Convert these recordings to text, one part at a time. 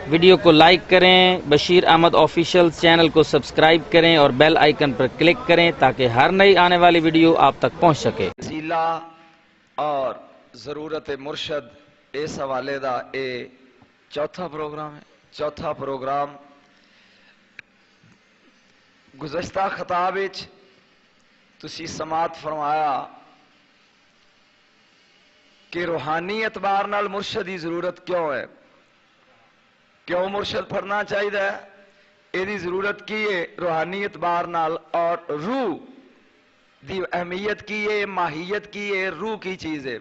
Video کو like کریں، Bashir Ahmad official channel کو سبسکرائب کریں اور بیل آئیکن پر کلک کریں تاکہ ہر نئی آنے والی ویڈیو آپ تک پہنچ سکے۔ وسیلہ اور ضرورت مرشد اس حوالے دا اے چوتھا پروگرام ہے۔ چوتھا پروگرام گزشتہ خطاب وچ تسی سماعت فرمایا کہ روحانی اعتبار نال مرشد کی ضرورت کیوں ہے، کیوں مرشد پڑھنا چاہیے، یہ ضرورت کی ہے روحانی اعتبار نال، اور روح دی اہمیت کی ہے، ماہیت کی ہے، روح کی چیز ہے۔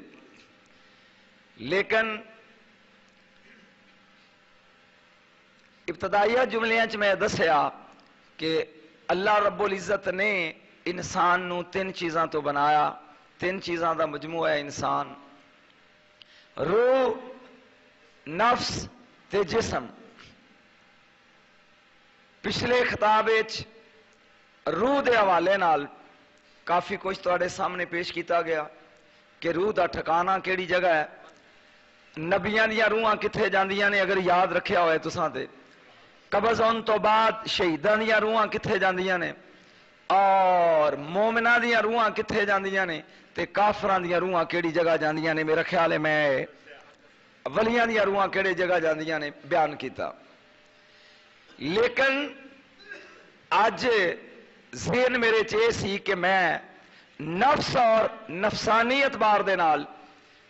لیکن ابتدائیہ جملیاں چ میں دسیا کہ اللہ رب العزت نے انسان نو تین چیزاں تو بنایا، تین چیزاں دا مجموعہ ہے انسان، روح، نفس تے جسم۔ پچھلے خطاب وچ روح دے حوالے نال کافی کچھ تواڈے سامنے پیش کیتا گیا کہ روح دا ٹھکانہ کیڑی جگہ ہے، نبیاں دیاں روحاں کتھے جاندیاں نے اگر یاد رکھیا ہوئے تساں تے، قبض ہون تو بعد شہیداں دیاں روحاں کتھے جاندیاں نے، اور مومناں دیاں روحاں کتھے جاندیاں نے، تے کافراں دیاں روحاں کیڑی جگہ جاندیاں نے۔ میرا خیال ہے میں ولیاں دیاں روحاں کیڑے جگہ جاندیاں نے بیان کیتا۔ لیکن اج ذہن میرے چے سی کہ میں نفس اور نفسانی اعتبار دے نال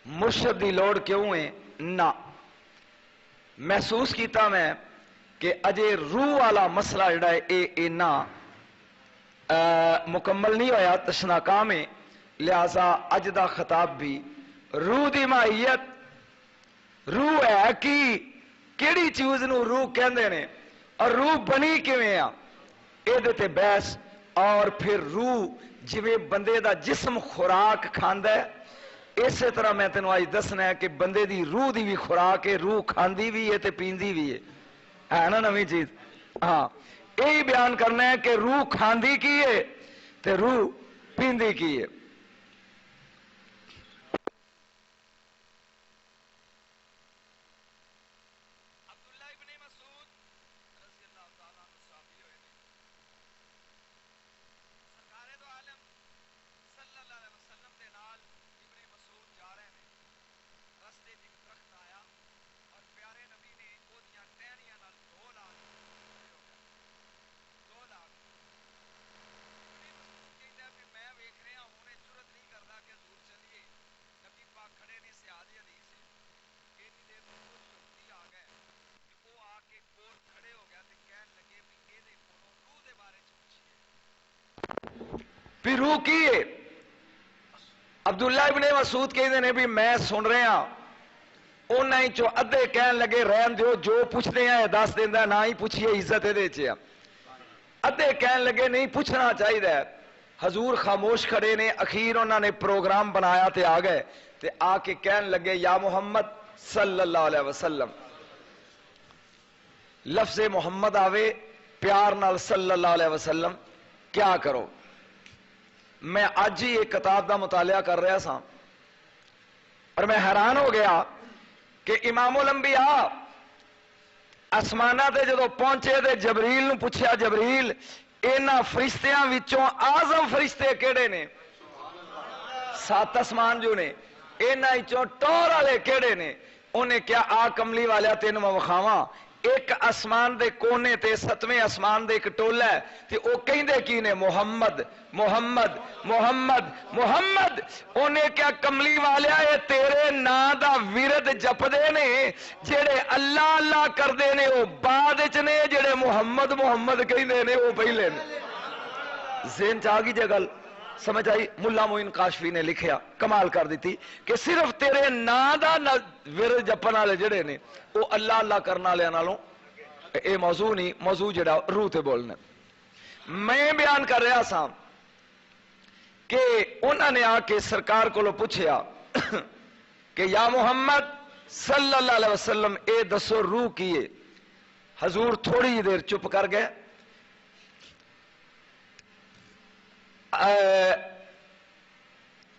مرشد دی لوڑ کیوں ہے، نہ محسوس کیتا میں کہ اجے روح والا مسئلہ جڑا ہے اینا مکمل نہیں ہویا، تشناکام ہے، لہذا اج دا خطاب بھی روح دی ماہیت، روح ہے کی کیڑی چیز نو روح کہندے نے اور روح بنی کیویں آ، اے تے بحث، اور پھر روح جویں بندے دا جسم خوراک کھاندا ہے اسی طرح میں تینوں آج دسنا ہے کہ بندے دی روح دی بھی خوراک ہے، روح کھاندی بھی ہے تے پیندی بھی ہے نا نویں چیز۔ ہاں یہی بیان کرنا ہے کہ روح کھاندی کی ہے تے روح پیندی کی ہے۔ پھر روح کی ہے؟ عبداللہ ابن مسعود کہتے ہیں بھی میں سن رہا ہوں، انہیں چو ادھے کہن لگے رہن دیو جو پوچھتے ہیں دس دینا، نہ ہی پوچھئے عزت دے چیا، ادھے کہن لگے نہیں پوچھنا چاہیے۔ حضور خاموش کھڑے نے، اخیر انہوں نے پروگرام بنایا تے آ گئے تے آ کے کہن لگے یا محمد صلی اللہ علیہ وسلم، لفظ محمد آوے پیار نال صلی اللہ علیہ وسلم کیا کرو۔ میں آج ہی ایک کتاب دا مطالعہ کر رہا سا اور میں حیران ہو گیا کہ امام الانبیاء آسمانہ تے جدو پہنچے تے جبریل نو پوچھیا جبریل اینا فرشتیاں وچوں اعظم فرشتے کیڑے نے؟ 7 آسمان جو نے، اینا وچوں ٹور والے کیڑے نے؟ انہیں کیا آ کملی والیا تینوں میں وکھاواں، ایک آسمان دے کونے تے 7ویں آسمان دے ایک ٹولہ ہے تے او کہندے کی نے محمد محمد محمد محمد۔ انہیں کیا کملی والیا اے تیرے نا دا ورد جپدے نے، جڑے اللہ اللہ کردے نے او بعد وچ نے، جڑے محمد محمد کہندے نے او پہلے نے۔ ذہن چاہ گئی جگل سمجھ آئی؟ ملا معین کاشفی نے لکھیا، کمال کر دیتی کہ صرف تیرے نا دا ورد جپن والے جڑے نے او اللہ اللہ کرنا لے نالوں اے موضوع نہیں، موضوع جڑا روح تے بولنا۔ میں بیان کر رہا سا کہ انہوں نے آ کے سرکار کو پوچھیا کہ یا محمد صلی اللہ علیہ وسلم اے دسو روح کیے؟ حضور تھوڑی دیر چپ کر گئے،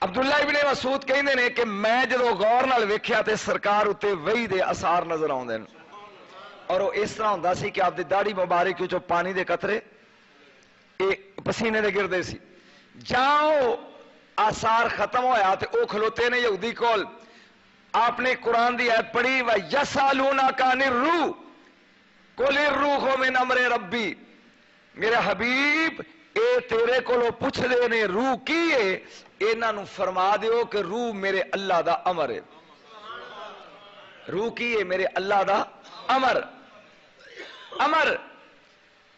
عبداللہ ابن مسعود کہندے نے کہ میں جدو غور نال ویکھیا تے سرکار اتے وحی دے اثار نظر آوندے نے، اور وہ اس طرح ہوتا سی کہ آپ دی داڑھی مبارک چوں پانی دے قطرے پسینے دے گردے سی. جاؤ آثار ختم ہویا تے او کھلوتے نے یہودی کول. آپ نے قرآن دی آیت پڑھی وَيَسْأَلُونَكَ عَنِ الرُّوحِ قُلِ الرُّوحُ مِنْ أَمْرِ رَبِّي. میرے حبیب اے تیرے کولو پوچھ دے نے روح کی ہے, انہاں نو فرما دیو کہ روح میرے اللہ دا امر ہے. روح کی ہے میرے اللہ دا امر. امر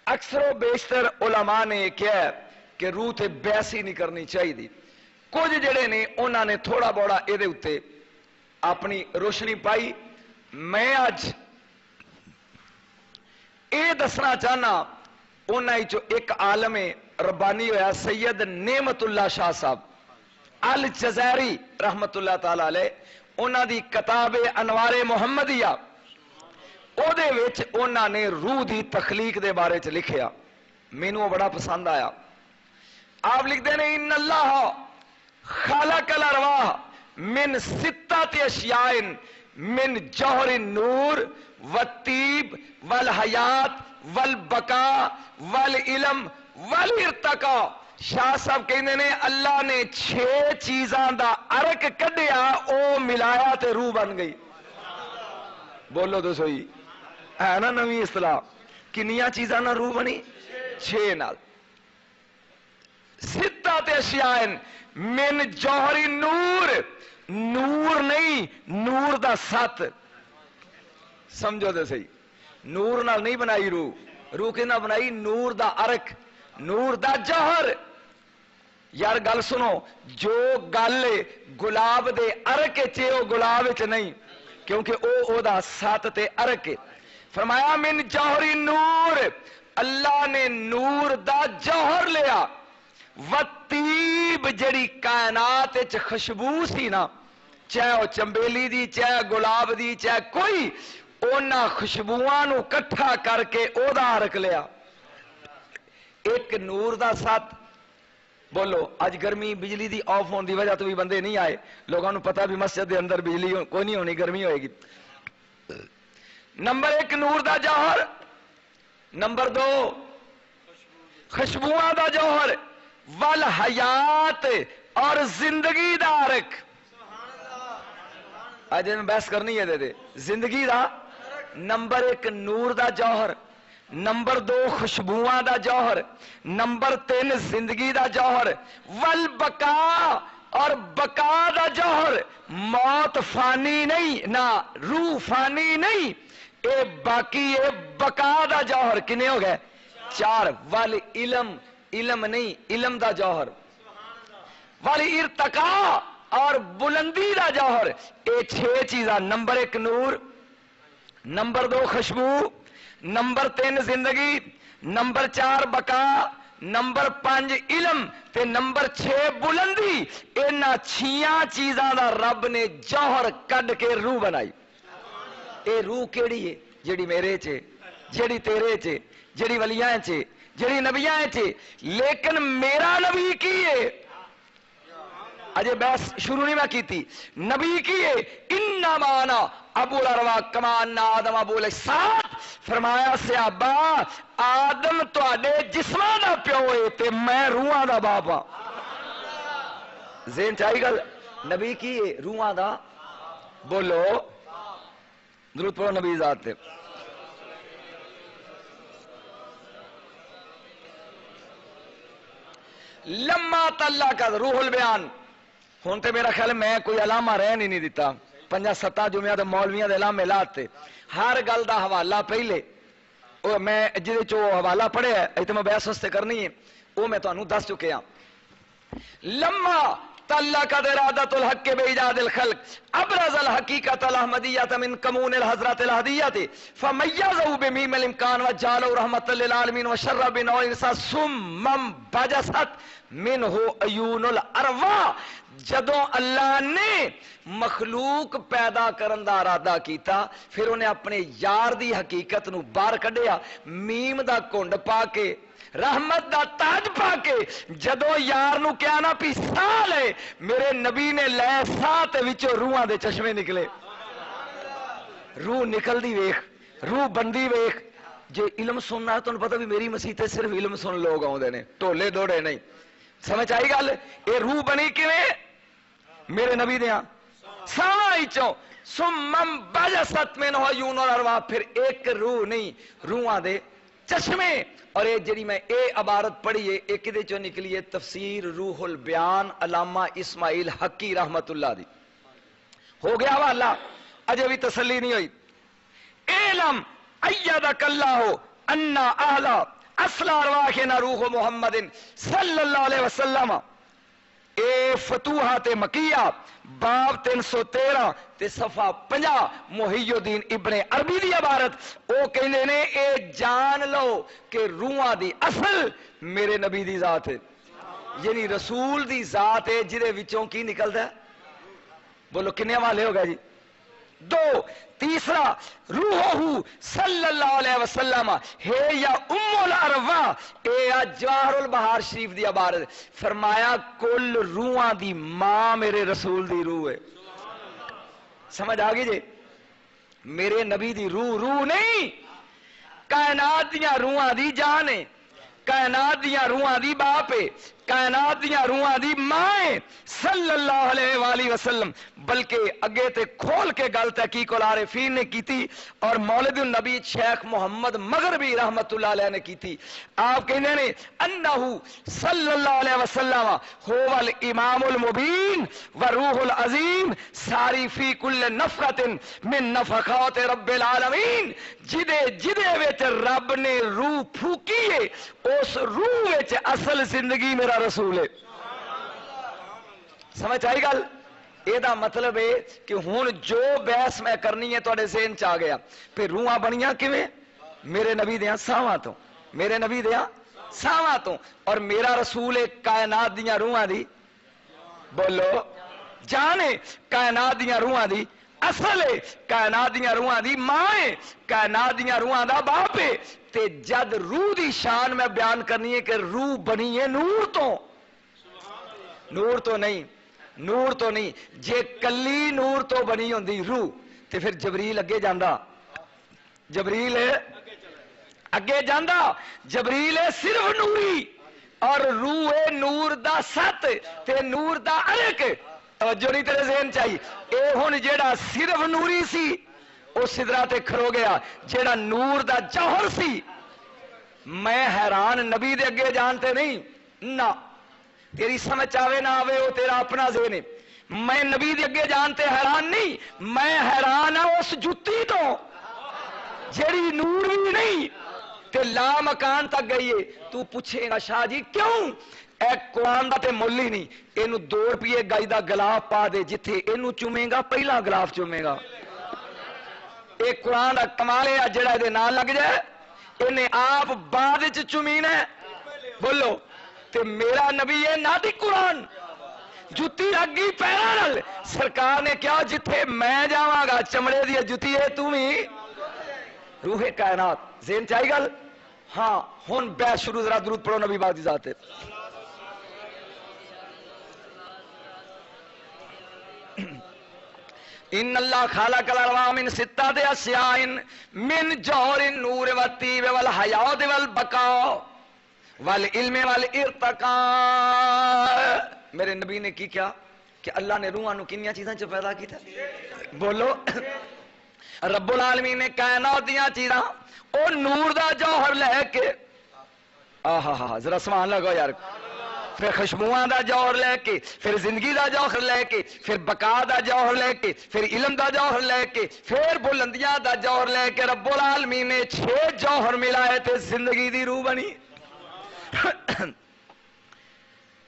اکثر و بیشتر علماء نے کیا ہے کہ روح تے بحث ہی نہیں کرنی چاہیے دی. کچھ جڑے نے انہاں نے تھوڑا بڑا اے دے اتے اپنی روشنی پائی. میں آج اے دسنا چاہنا انہاں چو ایک عالم ربانی ہویا سید نعمت اللہ شاہ صاحب الجزائری رحمت اللہ تعالی علیہ. انہاں دی کتاب انوار محمدیہ او دے وچ انہاں نے روح دی تخلیق دے بارے چ لکھیا, مینوں بڑا پسند آیا. آپ لکھ دے نے ان اللہ خلق الارواح من ستۃ اشیاء من جوہر النور والطیب والحیات والبقاء والعلم والارتقاء. شاہ صاحب کہندے نے اللہ نے 6 چیزاں دا عرق کڈیا, او ملایا تے روح بن گئی. بولو تو سوئی ہے نا نویں اصطلاح. کنیاں چیزاں نہ روح بنی 6 نال. ستۃ اشیاء من جوہر النور, نور نہیں نور دا 7. سمجھو تے صحیح, نور نال نہیں بنائی روح. روح کے نہ بنائی نور دا عرق, نور دا جوہر. یار گل سنو, جو گل گلاب دے عرق چے او گلاب چ نہیں, کیونکہ او دا 7 تے عرق. فرمایا من جوہر النور, اللہ نے نور دا جوہر لیا. وطیب جڑی کائنات وچ خوشبو سی نا, چاہے او چمبیلی دی چاہے گلاب دی چاہے کوئی, اونا خوشبوؤں نو کٹھا کر کے او دا عرق لیا. ایک نور دا 7. بولو اج گرمی بجلی دی آف ہون دی وجہ تو بھی بندے نہیں آئے, لوگوں نو پتہ بھی مسجد دے اندر بجلی کوئی نہیں ہونی, گرمی ہوئے گی. نمبر 1 نور دا جوہر. نمبر 2 خوشبوؤں دا جوہر. والحیات اور زندگی دا عرق. اج میں بحث کرنی ہے دے زندگی دا. نمبر 1 نور دا جوہر. نمبر 2 خوشبوؤں دا جوہر. نمبر 3 زندگی دا جوہر. والبقاء اور بقا دا جوہر. موت فانی نہیں نہ روح فانی نہیں, اے باقی اے بقا دا جوہر. کنے ہو گئے 4. والعلم, علم نہیں علم دا جوہر. والارتقاء اور بلندی دا جوہر. اے 6 چیزاں. نمبر 1 نور, نمبر 2 خوشبو, نمبر 3 زندگی, نمبر 4 بقا, نمبر 5 علم تے نمبر 6 بلندی. انہاں 6 چیزاں دا رب نے جوہر کڈ کے روح بنائی. اے روح کیڑی ہے؟ جڑی میرے چے, جڑی تیرے چے, جڑی ولیاں چے, جڑی نبیاں چے. لیکن میرا نبی کی ہے؟ اجے بحث شروع نہیں میں کیتی. نبی کی ہے انما انا ابو الارواح کما ان آدم ابو الاجساد. فرمایا صحابہ آدم تواڈے جسماں دا پیو ہے تے میں روحاں دا باپ ہاں. ذہن چاہیے گل. نبی کی ہے روحاں دا. بولو درود پڑھو نبی ذات تے. لما تلا کا روح البیان. ہوں تو میرا خیال میں کوئی علامہ رہن ہی نہیں دیتا. 5-7 جمعہ دے مولویاں دے علامے لاتے ہر گل دا حوالہ پہلے او میں جہے چو حوالہ پڑھیا ہے تو میں بحث واسطے کرنی ہے وہ میں تانوں دس چکے ہاں. لما تعلقت ارادت الحق بایجاد الخلق ابرز الحقیقت الاحمدیت من کمون الحضرات الہدیت فمیزوا بمیم الامکان وجعلوا رحمت للعالمین وشر بنوع الانسان ثم بجست منہ عیون الارواح. جدوں اللہ نے مخلوق پیدا کرن دا ارادہ کیتا پھر انہیں اپنے یار دی حقیقت نو باہر کڈیا, میم دا کنڈ پا کے رحمت دا تاج پا کے. جدو یار نو کیا نا پی سا لے, میرے نبی نے لے سا تے وچوں روحاں دے چشمے نکلے. روح نکل دی ویخ, روح بندی ویخ جے علم سننا تو پتہ بھی میری مسیح تے صرف علم سن لوگ آؤندے نے ٹولے دوڑے نہیں سمجھ آئی گل اے روح بنی کیویں میرے نبی دیاں سائی چوں سمم بجست من عیون الارواح پھر ایک روح نہیں روحاں دے چشمے اور اے جڑی میں اے عبارت پڑھی ہے ایک دے چوں نکلی ہے تفسیر روح البیان علامہ اسماعیل حقی رحمت اللہ دی ہو گیا حوالہ اجے بھی تسلی نہیں ہوئی علم ایدک اللہ انا اہلا اصل ارواحنا روح محمد صلی اللہ علیہ وسلم اے فتوحات مکیہ باب 313 تے صفحہ 50 محی الدین ابن عربی دی عبارت او کہندے نے اے جان لو کہ روحاں دی اصل میرے نبی دی ذات ہے یعنی رسول دی ذات ہے جدے وچوں کی نکلدا ہے بولو کنے والے ہو گئے جی دو تیسرا روحہ صلی اللہ علیہ وسلم ہے یا ام الارواح اے جواہر البحار شریف دی عبارت فرمایا کل روحاں دی ماں میرے رسول دی روح ہے سمجھ آگئی جی میرے نبی دی روح نہیں کائنات دیاں روحاں دی جان ہے کائنات دیاں روحاں دی باپ ہے کائنات دیاں روحاں دی ماں ہے صلی اللہ علیہ وآلہ وسلم بلکہ اگے تے کھول کے گل تحقیق العارفین نے کی تھی اور مولد النبی شیخ محمد مغربی رحمت اللہ علیہ نے کی تھی آپ کہنے نے انہو صلی اللہ علیہ وسلم هو الامام المبین وروح العظیم ساری فی کل نفخت من نفخات رب العالمین جدے وچ رب نے روح پھوکی ہے اس روح وچ اصل زندگی میرا رسول ہے سمجھ آئی گل یہ دا مطلب ہے کہ ہون جو بحث میں کرنی ہے توڑے ذہن چاہ گیا پھر روحاں بنیاں کیویں میرے نبی دیاں ساواں تو میرے نبی دیاں ساواں تو اور میرا رسول ہے کائنات دیاں روحاں دی بولو جانے کائنات دیاں روحاں دی اصل ہے کائنات دیاں روحاں دی ماں ہے کائنات دیاں روحاں دا باپ ہے تے جد روح دی شان میں بیان کرنی ہے کہ روح بنی ہے نور تو نہیں جے کلی نور تو بنی ہوندی روح تے پھر جبریل اگے جاندا جبریل اگے جاندا جبریل صرف نوری اور روح نور دا ست تے نور دا الک توجہ نہیں تیرے ذہن چاہیے اے ہن جیڑا صرف نوری سی او سدرا تے کھرو گیا جیڑا نور دا جوہر سی میں حیران نبی دے اگے جانتے نہیں نہ تیری سمجھ آوے نہ آوے وہ تیرا اپنا ذہن ہے میں نبی دے اگے جانتے حیران نہیں میں حیران ہوں اس جتی تو جیڑی نور بھی نہیں تے لا مکان تک گئی ہے تو پوچھے گا شاہ جی کیوں اے قرآن دا تے مول ہی نہیں اینو 2 روپیے گائی دا گلاف پا دے جتھے اینو چومے گا پہلا گلاف چومے گا اے قرآن دا کمال ہے جڑا دے نال لگ جائے انہیں آپ بعد چمینا ہے بولو تے میرا نبی ہے نہ دی قرآن جتی اگی پیرا نال سرکار نے کیا جتھے میں جاواں گا چمڑے دی جتی ہے تمہیں روح کائنات ذہن چاہی گل ہاں ہن بے شروع ذرا درود پڑھو نبی باغ دی ذات ہے ان اللہ خالق الارواح من 6 اشیاء من جوہر النور والطیب والحیات والبقاء والعلم والارتقاء میرے نبی نے کی کیا کہ اللہ نے روحاں نو کنیاں چیزاں چ پیدا کیتا بولو رب العالمین نے کائنات دیاں چیزاں او نور دا جوہر لے کے آہا ذرا سبحان اللہ کہو یار پھر خوشبوئاں دا جوہر لے کے پھر زندگی دا جوہر لے کے پھر بقا دا جوہر لے کے پھر علم دا جوہر لے کے پھر بلندیاں دا جوہر لے کے رب العالمین نے 6 جوہر ملائے تے زندگی دی روح بنی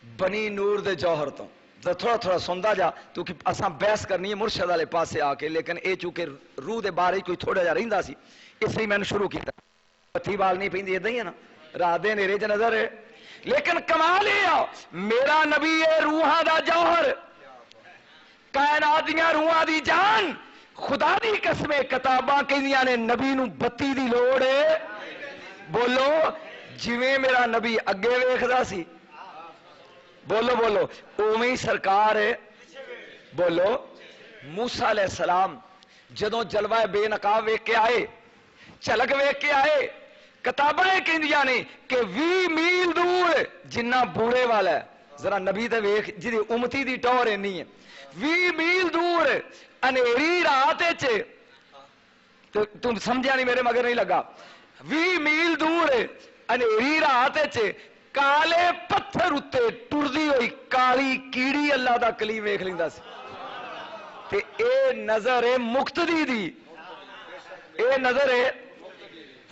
بنی نور دے جوہر تو تھوڑا سندا جا تو کہ اساں بحث کرنی ہے مرشد والے پاسے آ کے لیکن اے چونکہ روح دے بارے کوئی تھوڑا جا رہندا سی اس لیے میں نے شروع کیتا پتھی بال نہیں پیندی اداں ہی ہے نا رات دے نیرے چ نظر ہے لیکن کمال یہ میرا نبی ہے روحاں دا جوہر کائنات دیاں روحاں دی جان خدا دی قسم کتاباں کہندیاں نے نبی نو بتی دی لوڑ ہے بولو جویں میرا نبی اگے ویکھدا سی بولو بولو اوویں ہی سرکار ہے بولو موسیٰ علیہ السلام جدوں جلوہ بے نقاب ویکھ کے آئے ਝਲਕ ਵੇਖ ਕੇ ਆਏ। ਕਿਤਾਬਾਂ ਇਹ ਕਹਿੰਦੀਆਂ ਨੇ ਕਿ 20 ਮੀਲ ਦੂਰ ਜਿੰਨਾ ਬੂੜੇ ਵਾਲਾ ਹੈ, ਜ਼ਰਾ ਨਬੀ ਤੇ ਵੇਖ ਜਿਹਦੀ ਉਮਤੀ ਦੀ ਟੌਰ ਇੰਨੀ ਹੈ, 20 ਮੀਲ ਦੂਰ ਹਨੇਰੀ ਰਾਤ ਚ, ਤੂੰ ਸਮਝਿਆ ਨਹੀਂ, ਮੇਰੇ ਮਗਰ ਨਹੀਂ ਲੱਗਾ, 20 ਮੀਲ ਦੂਰ ਹਨੇਰੀ ਰਾਤ ਚ ਕਾਲੇ ਪੱਥਰ ਉੱਤੇ ਟੁਰਦੀ ਹੋਈ ਕਾਲੀ ਕੀੜੀ ਅੱਲਾ ਦਾ ਕਲੀਮ ਵੇਖ ਲੈਂਦਾ ਸੀ। ਤੇ ਇਹ ਨਜ਼ਰ ਹੈ ਮੁਕਤਦੀ ਦੀ, ਇਹ ਨਜ਼ਰ ਹੈ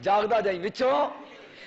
ਜਾਗਦਾ ਜਾਈ, ਵਿੱਚੋਂ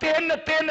3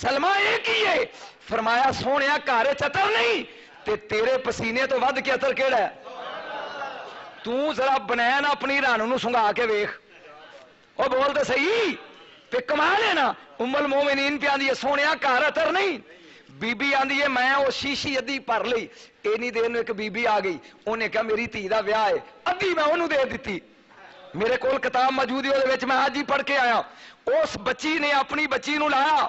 سلما یہ کی ہے؟ فرمایا سونیا گھر چتر نہیں تے تیرے پسینے تو ود کے عطر کیڑا ہے؟ تو ذرا بنین اپنی رانو نو سنگا کے ویخ، وہ بول دے صحیح تے کمال ہے نا۔ ام المومنین پہ آندی ہے سونیا گھر عطر نہیں، بی بی آندی ہے میں وہ شیشی ادھی بھر لئی، اینی دیر نو ایک بی بی آ گئی، انہیں کہا میری دھی دا ویاہ ہے، ادھی میں انہوں دے دیتی، میرے کول کتاب موجود ہے وہ میں آج ہی پڑھ کے آیا، اس بچی نے اپنی بچی نو لایا،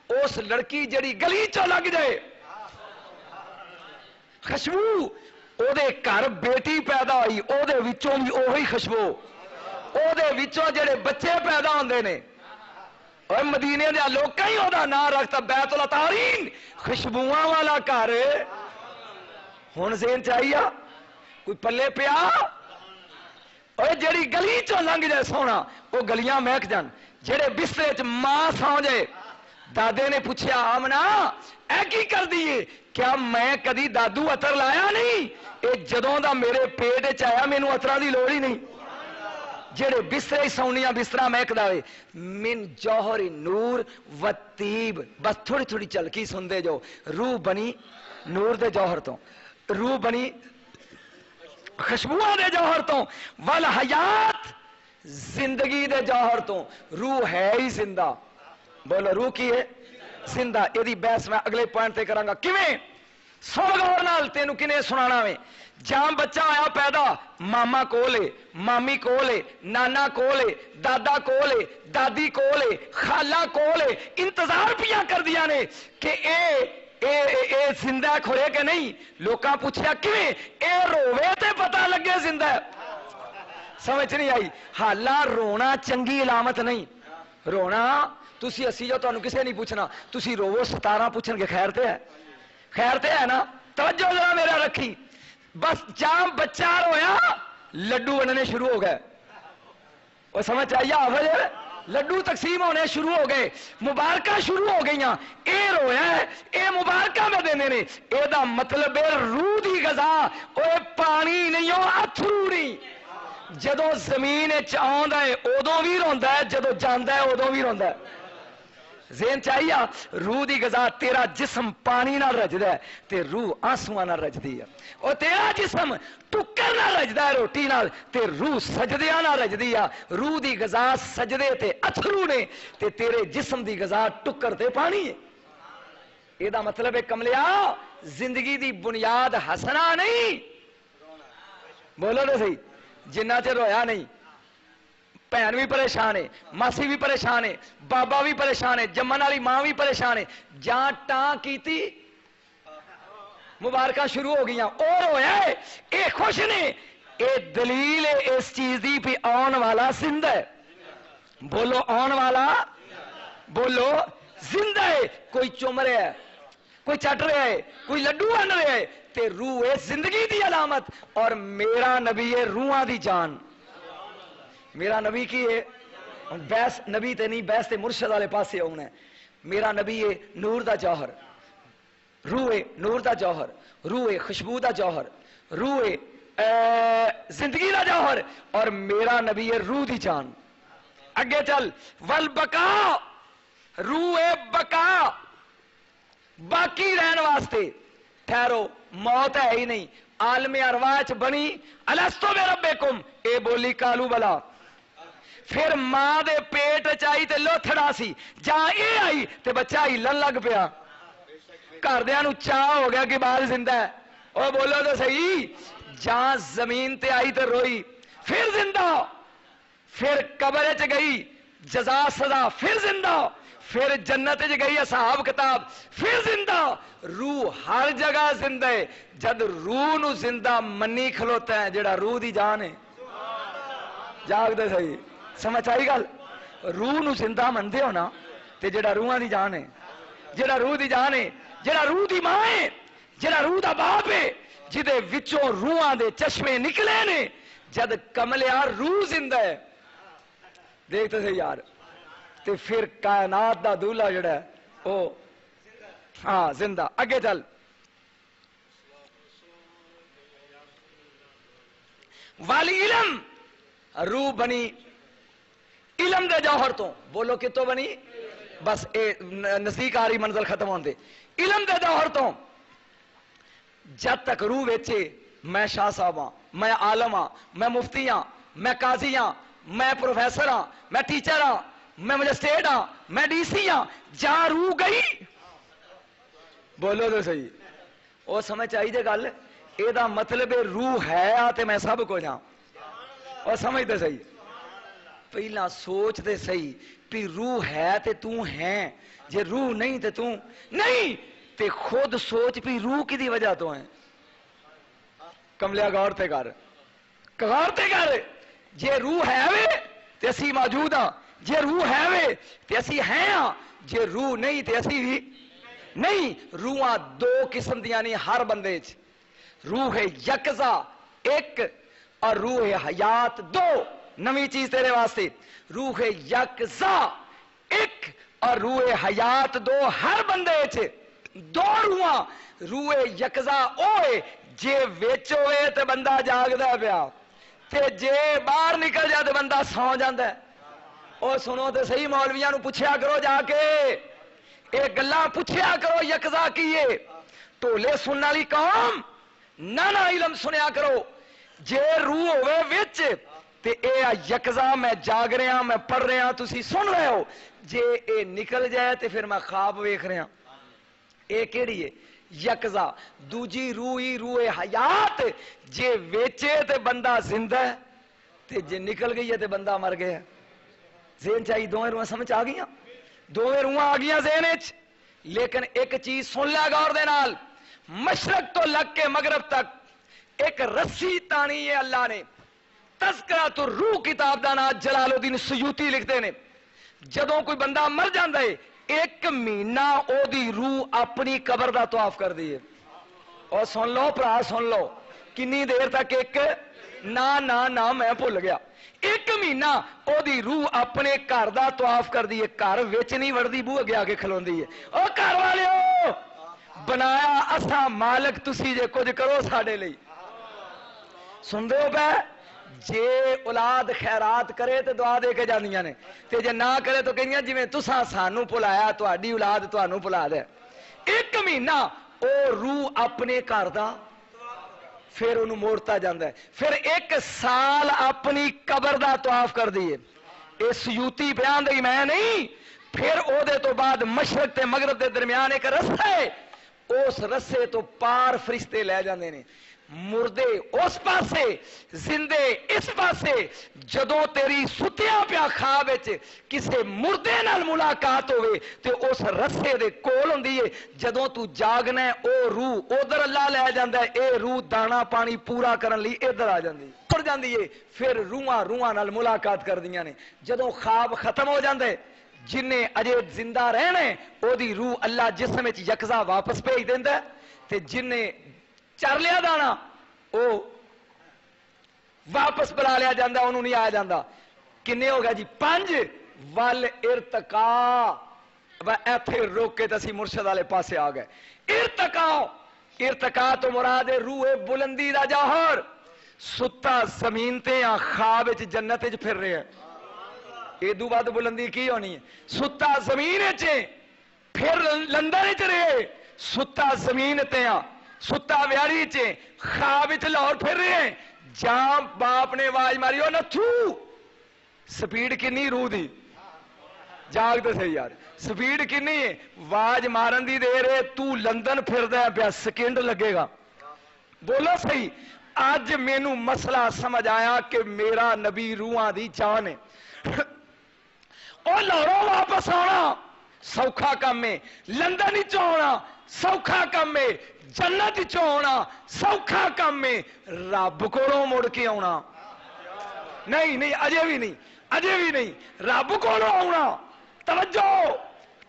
اس لڑکی جڑی گلی چو لگ جائے خوشبو او دے گھر بیٹی پیدا ہوئی، او دے وچوں بھی اوہی خوشبو، او دے وچوں جڑے بچے پیدا ہوندے نے، اور مدینے دے لوکاں ہی او دا نام رکھتا بیت الطاہرین، خوشبواں والا گھر۔ ہن ذہن چاہیے کوئی پلے پیا، اور جڑی گلی چوں لنگ جائے سونا وہ گلیاں مہک جان، جڑے بسترے چ ماں سو جائے۔ دادے نے پوچھا آمنا اے کی کر دیے؟ کیا میں کدی دادو عطر لایا نہیں، اے جدوں دا میرے پیٹ چ آیا مینوں عطراں دی لوڑ ہی نہیں۔ جڑے بسترے سونیاں بسترا مہکدا وے، من جوہر نور و طیب، بس تھوڑی تھوڑی چلکی سندے جو، روح بنی نور دے جوہر تو، روح بنی خوشبوؤں دے جوہر تو، والحیات زندگی دے جوہر تو، روح ہے ہی زندہ، بولو روح کی ہے زندہ۔ یہ بحث میں اگلے پوائنٹ تے کراں گا کیویں، سن غور نال تینوں کنے سنانا وے۔ جہاں بچہ آیا پیدا ماما کولے، مامی کولے، نانا کولے، دادا کولے، دادی کولے، خالہ کولے، انتظار پیا کر دیا نے کہ اے زندہ کھڑے کہ نہیں۔ لوکاں پوچھیا کیویں؟ اے روے تے پتہ لگے زندہ ہے۔ سمجھ نہیں آئی؟ حالہ رونا چنگی علامت نہیں، رونا تسی اسی جو تانوں کسے نہیں پوچھنا، تسی روو 17 پوچھن کے خیر تے ہے، خیر تے ہے نا؟ توجہ ذرا میرا رکھی، بس جام بچہ رویا لڈو بننے شروع ہو گئے، وہ سمجھ آئیے آفر لڈو تقسیم ہونے شروع ہو گئے، مبارکہ شروع ہو گئیاں، اے رویا ہے اے مبارکہ میں دینے نے، اے دا مطلب ہے روح دی غذا، اے پانی نہیں ہو اتھرو نہیں، جدو زمین آندا ہے ادو بھی روندا ہے، جدو جاندا ہے ادو بھی روندا ہے۔ ذہن چاہیے روح دی غذا، تیرا جسم پانی نہ رجدا ہے تے روح آنسواں نہ رجدی ہے، اور تیرا جسم ٹکر نہ رجدا ہے روٹی نال تے روح سجدیاں نہ رجدی ہے۔ روح دی غذا سجدے تے اتھرو نے تے تیرے جسم دی غذا ٹکر تے پانی ہے۔ یہ دا مطلب ہے کملیا زندگی دی بنیاد ہسنا نہیں، بولو تو صحیح، جنہ چر رویا نہیں، بہن بھی پریشان ہے، ماسی بھی پریشان ہے، بابا بھی پریشان ہے، جمن والی ماں بھی پریشان ہے، جہاں ٹان کیتی مبارکہ شروع ہو گئیاں، اور ہویا ہے اے خوش نے، اے دلیل ہے اس چیز دی پہ آن والا زندہ ہے، بولو آن والا، بولو زندہ ہے۔ کوئی چوم رہا ہے، کوئی چٹ رہا ہے، کوئی لڈو بن رہا ہے تے روح ہے زندگی دی علامت، اور میرا نبی ہے روحاں دی جان، میرا نبی کی ہے بحث نبی تے نہیں، بحث تے مرشد والے پاسے ہونا ہے۔ میرا نبی ہے نور دا جوہر، روح ہے نور دا جوہر، روح ہے خوشبو دا جوہر، روح ہے زندگی دا جوہر، اور میرا نبی ہے روح دی جان۔ اگے چل، والبقا، روح ہے بقا، باقی رہن واسطے، ٹھہرو موت ہے ہی نہیں، عالم ارواح چ بنی الستو بربکم، اے بولی کالو بلا، پھر ماں دے پیٹ چائی تے لوتھڑا سی، جہاں اے آئی تے بچہ ہلن لگ پیا، گھردیاں نو چاہ ہو گیا کہ بال زندہ ہے، او بولو تو صحیح، جہاں زمین تے آئی تے روئی، پھر زندہ، پھر قبر چ گئی جزا سزا، پھر زندہ، پھر جنت چ گئی اصحاب کتاب، پھر زندہ۔ روح ہر جگہ زندہ ہے، جد روح نو زندہ منی کھلوتا ہے جڑا روح دی جان ہے، جاگ دے صحیح، سمجھ آئی گل؟ روح نو زندہ مندے ہو نا تے جڑا روحاں دی جان ہے، جڑا روح دی جان ہے، جڑا روح دی ماں ہے، جڑا روح دا باپ ہے، جدے وچوں روحاں دے چشمے نکلے نے، جد کملیا روح زندہ ہے، دیکھتے سے یار، تے پھر کائنات دا دولا جڑا ہے او ہاں زندہ۔ اگے چل، والی علم، روح بنی علم دے جوہر تو، بولو کتوں بنی؟ بس اے نزدیک آ رہی منزل ختم ہوندے علم دے دور تو جد تک روح ویچے میں شاہ صاحب ہاں، میں عالم ہاں، میں مفتی ہاں، میں قاضی ہاں، میں پروفیسر ہاں، میں ٹیچر ہاں، میں مجسٹریٹ ہاں، میں ڈی سی ہاں، جا روح گئی بولو تو صحیح وہ سمجھ آئی گل یہ مطلب روح ہے تے میں سب کو جاؤں اور سمجھتے صحیح پہلا سوچتے صحیح بھی روح ہے تے تو ہیں جے روح نہیں تے تو نہیں تے خود سوچ بھی روح کی دی وجہ تو ہیں کملیا غور تے کر جے روح ہے وے تے اسی موجود ہاں جے روح ہے وے تے اسی ہیں ہاں جے روح نہیں تے اسی بھی نہیں روحاں دو قسم دیاں نہیں ہر بندے چ روح یکزا ایک اور روح حیات دو نویں چیز تیرے واسطے روح یکزا ایک اور روح حیات دو ہر بندے چ دو روحاں روح یکزا اوے جے وچ ہوئے تے بندہ جاگدا پیا تے جے باہر نکل جائے تے بندہ سو جاندا ہے او سنو تے صحیح مولویاں نو پوچھیا کرو جا کے اے گلاں پوچھیا کرو یکزا کیے ٹولے سنن والی قوم نہ علم سنیا کرو جے روح ہوئے وچ تے اے یکزا میں جاگ رہا میں پڑھ رہا تسی سن رہے ہو جے اے نکل جائے تے پھر میں خواب ویکھ رہا اے کیڑی ہے یکزا دوجی روحی روح حیات جے ویچے تے بندہ زندہ ہے تے جے نکل گئی ہے تے بندہ مر گیا ذہن چاہیے دوویں روحاں سمجھ آ گئیاں دوویں روحاں آ گئیاں ذہن وچ لیکن ایک چیز سن لیا غور دے نال مشرق تو لگ کے مغرب تک ایک رسی تانی ہے اللہ نے تذکرۃ الروح کتاب دا نام جلال الدین سیوطی لکھتے نے جدوں کوئی بندہ مر جاندا ہے ایک مہینہ او دی روح اپنی قبر دا طواف کر دی ہے اور سن لو پرا سن لو کنی دیر تک ایک نا میں بھول گیا ایک مہینہ او دی روح اپنے گھر دا طواف کر دی ہے گھر وچ نہیں وڑدی بو اگے آگے کھلوندی ہے او گھر والیو بنایا اسا مالک تسی جے کچھ کرو ساڈے لئی سن دے ہو پے جے اولاد خیرات کرے تے دعا دے کے جاندیاں نے تے جے نہ کرے تو کہندیاں جویں تساں سانو بھلایا تہاڈی اولاد تانوں بھلا دے ایک مہینہ او روح اپنے گھر دا پھر انہوں موڑتا جاندا ہے پھر ایک سال اپنی قبر دا طواف کر دیئے اے سیوطی بیان دی میں نہیں پھر او دے تو بعد مشرق تے مغرب دے درمیان ایک رسہ ہے اس رسے تو پار فرشتے لے جاندے نے مردے اس پاسے زندے اس پاسے جدوں تیری ستیاں پیا خواب وچ کسے مردے نال ملاقات ہوئے تے اس رسے دے کول ہوندی ہے جدوں تو جاگنا ہے او روح ادھر اللہ لے جاندا ہے اے روح دانا پانی پورا کرن لئی ادھر آ جاندی پڑ جاندی ہے پھر روحاں نال ملاقات کردیاں نے جدوں خواب ختم ہو جاندا ہے جنہیں اجے زندہ رہنا ہے او دی روح اللہ جسم وچ یکزا واپس بھیج دیندا ہے تے جنہیں چر لیا دانا او واپس بلا لیا جاندہ انہوں نہیں آیا جاندہ کنے ہو گیا جی 5 ول ارتقا ایتھے روک کے تسی مرشد والے پاسے آ گئے ارتقا تو مراد روح بلندی دا جوہر ستا زمین تے یا خواب وچ جنت وچ پھر رہے ہیں ایدو بعد بلندی کی ہونی ہے ستا زمین وچ پھر لندن وچ رہے ستا زمین تے یا ستا ویاری چے خواب وچ لاہور پھر رہے ہیں جہاں باپ نے آواز ماری او نتھو سپیڈ کنی روح دی جاگ تو صحیح یار سپیڈ کنی ہے آواز مارن دی دیر ہے تو لندن پھر دے پیا سیکنڈ لگے گا بولو صحیح آج مینوں مسئلہ سمجھ آیا کہ میرا نبی روحاں دی جان ہے او لاہوروں واپس آنا سوکھا کم ہے لندن ہی ہونا سوکھا کم ہے جنت چ ہونا سوکھا کم ہے رب کولوں مڑ کے آنا نہیں اجے بھی نہیں رب کولوں آنا توجہ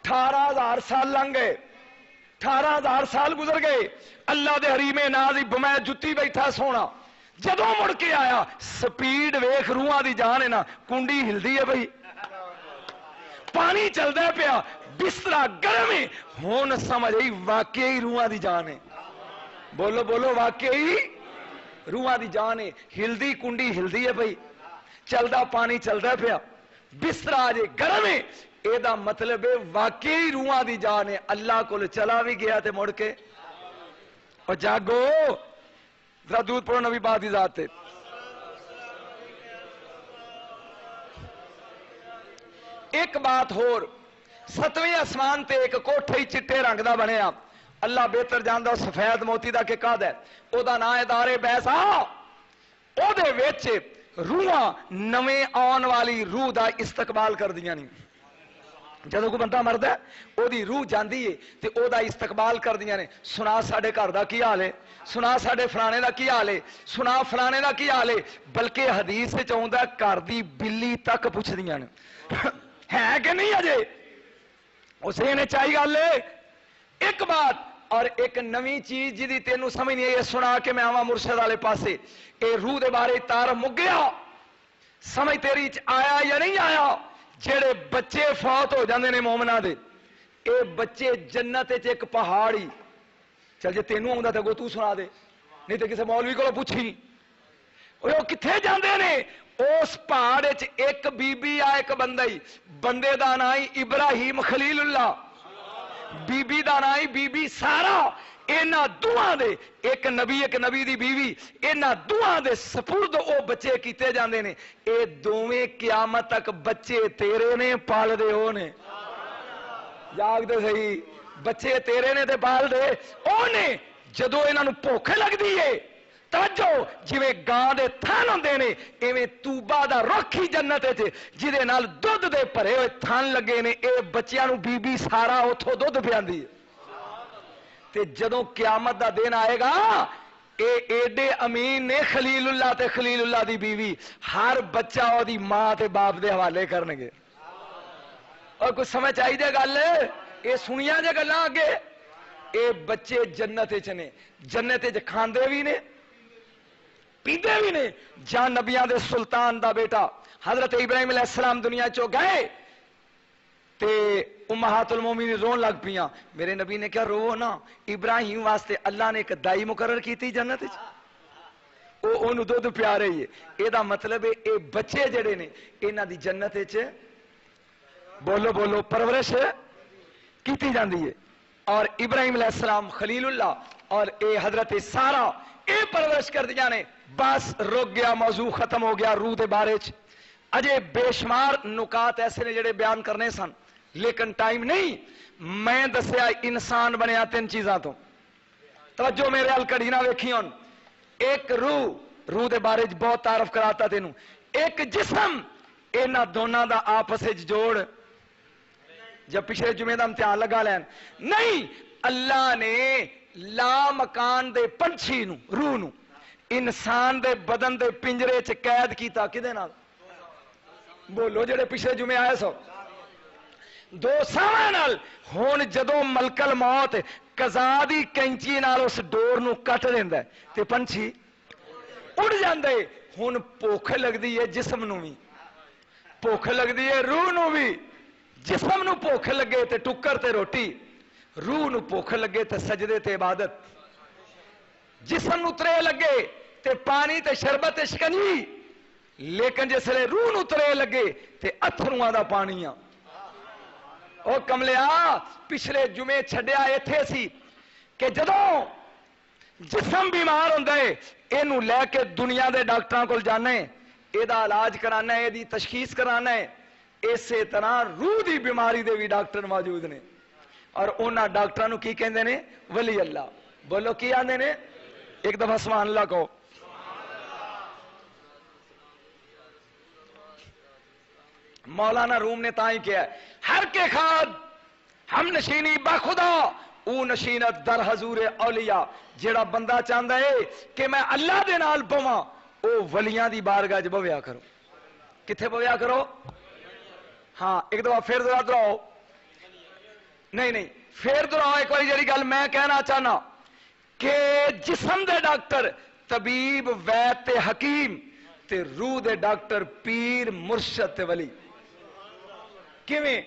18,000 سال لنگ گئے 18,000 سال گزر گئے اللہ دے حریم ناز بمے جتی بیٹھا سونا جدوں مڑ کے آیا سپیڈ ویخ روحاں دی جان ہے نا کنڈی ہلدی ہے بھائی پانی چلدا پیا بسترا گرم ہے ہون سمجھ آئی واقعی روحاں دی جان ہے بولو واقعی روحاں دی جان ہے ہلدی کنڈی ہلدی ہے بھائی چلدا پانی چلدا پیا بسترا جے گرم ہے اے دا مطلب ہے واقعی روحاں دی جان ہے، اللہ کو چلا بھی گیا تے مڑ کے اور جاگو ذرا دودھ پڑھو نبی پاک دی ذات تے۔ ایک بات ہور، 7ویں آسمان تے ایک کوٹھے چٹے رنگ دا بنیا، اللہ بہتر جاندا سفید موتی دا کہ کد ہے، او دا نام ہے دار بیسا، او دے وچ روحاں نویں آن والی روح دا استقبال کر دیاں نہیں۔ جدوں کوئی بندہ مرد ہے او دی روح جاندی ہے تے او دا استقبال کر دیاں نے، سنا ساڈے گھر دا کی حال ہے، سنا ساڈے فلانے دا کی حال ہے، سنا فلانے دا کی حال ہے، بلکہ حدیث وچ آوندا ہے گھر دی بلی تک پوچھ دیاں نے ہے کہ نہیں اجے اسے نے چاہیے گل ایک بات۔ اور ایک نویں چیز جدی تینوں سمجھ نہیں یہ سنا کے میں آواں مرشد والے پاسے، اے روح دے بارے تار مک گیا، سمجھ تیری چ آیا یا نہیں آیا؟ جڑے بچے فوت ہو جاندے نے مومناں دے، اے بچے جنت وچ ایک پہاڑی، چل جے تینوں آوندا تے تو سنا دے، نہیں تے کسے مولوی کولوں پوچھی وہ کتھے جاندے نے؟ اس پہاڑ وچ ایک بی بی آ ایک بندہ ہی، بندے دا نام ابراہیم خلیل اللہ، بی بی دا نام بی بی سارا، اینا دعا دے ایک نبی دی بیوی، اینا دعا دے سپرد او بچے کیتے جاندے نے، اے دوویں قیامت تک بچے تیرے نے پال دے او نے، جاگ دے صحیح، بچے تیرے نے تے پال دے او نے۔ جدو انہاں نوں بھوک لگدی ہے توجہ جویں گاں دے تھن ہوندے نے ایویں توبہ دا رخ ہی جنت وچ جدے نال دودھ دے بھرے ہوئے تھن لگے نے، اے بچیاں نوں بی بی سارا اوتھوں دودھ پیاندی ہے۔ تے جدوں قیامت دا دن آئے گا اے ایڈے امین نے خلیل اللہ تے خلیل اللہ دی بیوی ہر بچہ او دی ماں تے باپ دے حوالے کرنگے۔ اور کچھ سمجھ آئی دے گل اے سنیاں جے گلاں اگے، اے بچے جنت وچ نے، جنت وچ کھاندے وی نے پیندے بھی نے۔ جان نبیاں دے سلطان دا بیٹا حضرت ابراہیم علیہ السلام دنیا چو گئے تے امہات المومنین رون لگ پیاں، میرے نبی نے کیا رو نا، ابراہیم واسطے اللہ نے ایک دائی مقرر کی تھی جنت وچ، او اونوں دودھ پیا رہی ہے۔ اے دا مطلب ہے اے بچے جڑے نے انہاں دی جنت وچ بولو بولو پرورش کیتی جاندی ہے۔ اور ابراہیم علیہ السلام خلیل اللہ اور اے حضرت سارا اے پرورش کر دیا نے۔ بس رک گیا، موضوع ختم ہو گیا روح دے بارے چ۔ اجے بے شمار نکات ایسے نے جڑے بیان کرنے سن لیکن ٹائم نہیں، میں دسیا انسان بنیا 3 چیزاں تو، توجہ میرے ال کڑی نہ ویکھی ہن۔ ایک روح دے بارے چ بہت تعارف کراتا تینوں، ایک جسم، انہاں دونوں دا آپس وچ جوڑ، جب پچھلے جمعے دا امتحان لگا لین نہیں، اللہ نے لا مکان دے پنچھی نو روح نو انسان دے بدن دے پنجرے چ قید کیتا کدے نال؟ بولو جڑے پچھلے جمعے آئے سو، 2 ساواں نال۔ ہن جدوں ملک الموت قضا دی کینچی نال اس ڈور نو کٹ دیندا ہے تے پنچھی اڑ جاندا ہے۔ ہن بھوک لگدی ہے جسم نو وی، بھوک لگدی ہے روح نو وی۔ جسم نو بھوک لگے تے ٹکر تے روٹی، روح نو بھوک لگے تے سجدے تے عبادت، جسم نو ترے لگے تے پانی تے شربت تے شکنجی، لیکن جس لے روح نو ترے لگے تے اتھرواں دا پانی آ۔ او کملیا پچھلے جمعے چھڈیا ایتھے سی کہ جدوں جسم بیمار ہوندا ہے اینو لے کے دنیا دے ڈاکٹراں کول جانا ہے، اے دا علاج کرانا ہے، اے دی تشخیص کرانا ہے۔ اسی طرح روح دی بیماری دے بھی ڈاکٹر موجود نے، اور انہاں ڈاکٹراں نو کی کہندے نے؟ ولی اللہ۔ بولو کی آندے نے؟ ایک دفعہ سبحان اللہ کہو۔ مولانا روم نے تائیں کیا ہے، ہر کے خاد ہم نشینی باخدا او نشینت در حضور اولیاء۔ جیڑا بندہ چاہتا ہے کہ میں اللہ دے نال بواں، او ولیاں دی بارگاہ وچ بویا کرو۔ کتھے بویا کرو؟ ہاں ایک دفعہ پھر دہراؤ، نہیں پھر دہراؤ ایک بار جڑی گل میں کہنا چاہنا کہ جسم دے ڈاکٹر طبیب وید تے حکیم تے روح دے ڈاکٹر پیر مرشد تے ولی۔ کیویں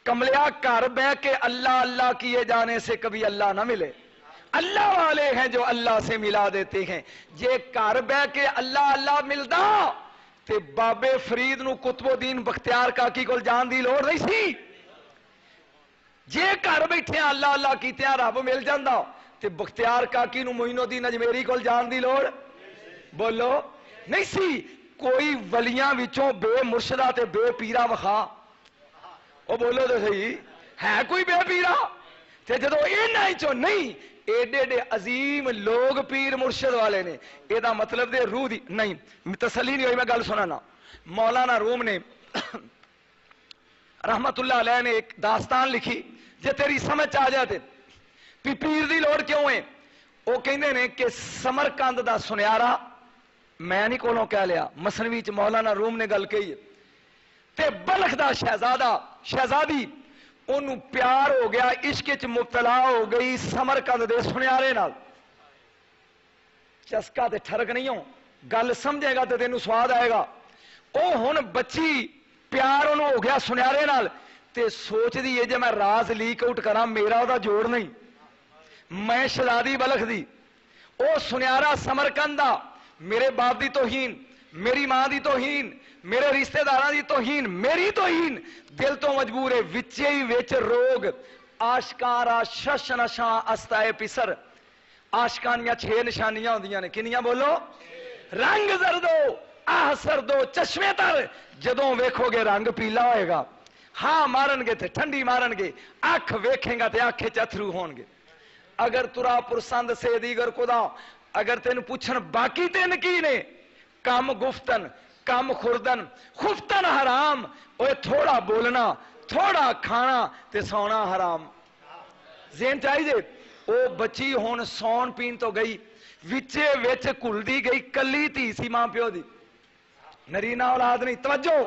کملیا گھر بہ کے اللہ اللہ کیے جانے سے کبھی اللہ نہ ملے، اللہ والے ہیں جو اللہ سے ملا دیتے ہیں۔ یہ گھر بہ کے اللہ اللہ ملدا تے بابے فرید نو قطبالدین بختیار کاکی کول جان دی لوڑ نہیں سی. جے گھر بیٹھے اللہ اللہ کیتے رب مل جاندا تے بختیار کاکی نو معین الدین اجمیری کول جان دی لوڑ بولو نہیں سی. کوئی ولیاں وچوں بے مرشدہ تے بے پیرا وخا او بولو تو صحیح ہے کوئی بے پیرا تے جدو انہاں وچوں نہیں ایڈے ایڈے عظیم لوگ پیر مرشد والے نے اے دا مطلب دے روح دی نہیں تسلی نہیں ہوئی. میں گل سنانا مولانا روم نے رحمت اللہ علیہ نے ایک داستان لکھی جے تیری سمجھ آ جائے پیر دی لوڑ کیوں ہے. وہ کہندے نے کہ سمرقند دا سنیارا میں نہیں کولوں کہہ لیا مثنوی چ مولانا روم نے گل کہی تے بلخ دا شہزادی انہوں پیار ہو گیا عشق چ مبتلا ہو گئی سمرقند دے سنیارے نال. چسکا تے ٹھرک نہیں ہو گل سمجھے گا تے تینوں سواد آئے گا. او ہن بچی پیار انہوں ہو گیا سنیارے نال تے سوچ دی ہے جے میں راز لیک آؤٹ کراں میرا دا جوڑ نہیں میں شہزادی بلخ دی او سنیارا سمرقند دا میرے باپ دی توہین میری ماں دی توہین میرے رشتہ داراں دی توہین میری توہین دل تو مجبور ہے وچے ہی وچ روگ آشکارا شش نشاں استائے پسر. آشکانیاں 6 نشانیاں ہوندیاں نے کنیاں بولو رنگ زردو آہ سردو چشمے تر جدوں ویکھو گے رنگ پیلا ہوئے گا ہاں مارن گے تے ٹھنڈی مارن گے اکھ ویکھیں گا تے اکھ چتھرو ہون گے. اگر ترا پرسند سے دیگر خدا اگر تین پوچھن باقی تین کی نے کم گفتن کم خوردن خفتن حرام اوے تھوڑا بولنا تھوڑا کھانا تے سونا حرام. ذہن چاہیے او بچی ہون سون پین تو گئی وچے وچ کل دی گئی کلی تھی سی ماں پیو دی نرینا اولاد نہیں. توجہ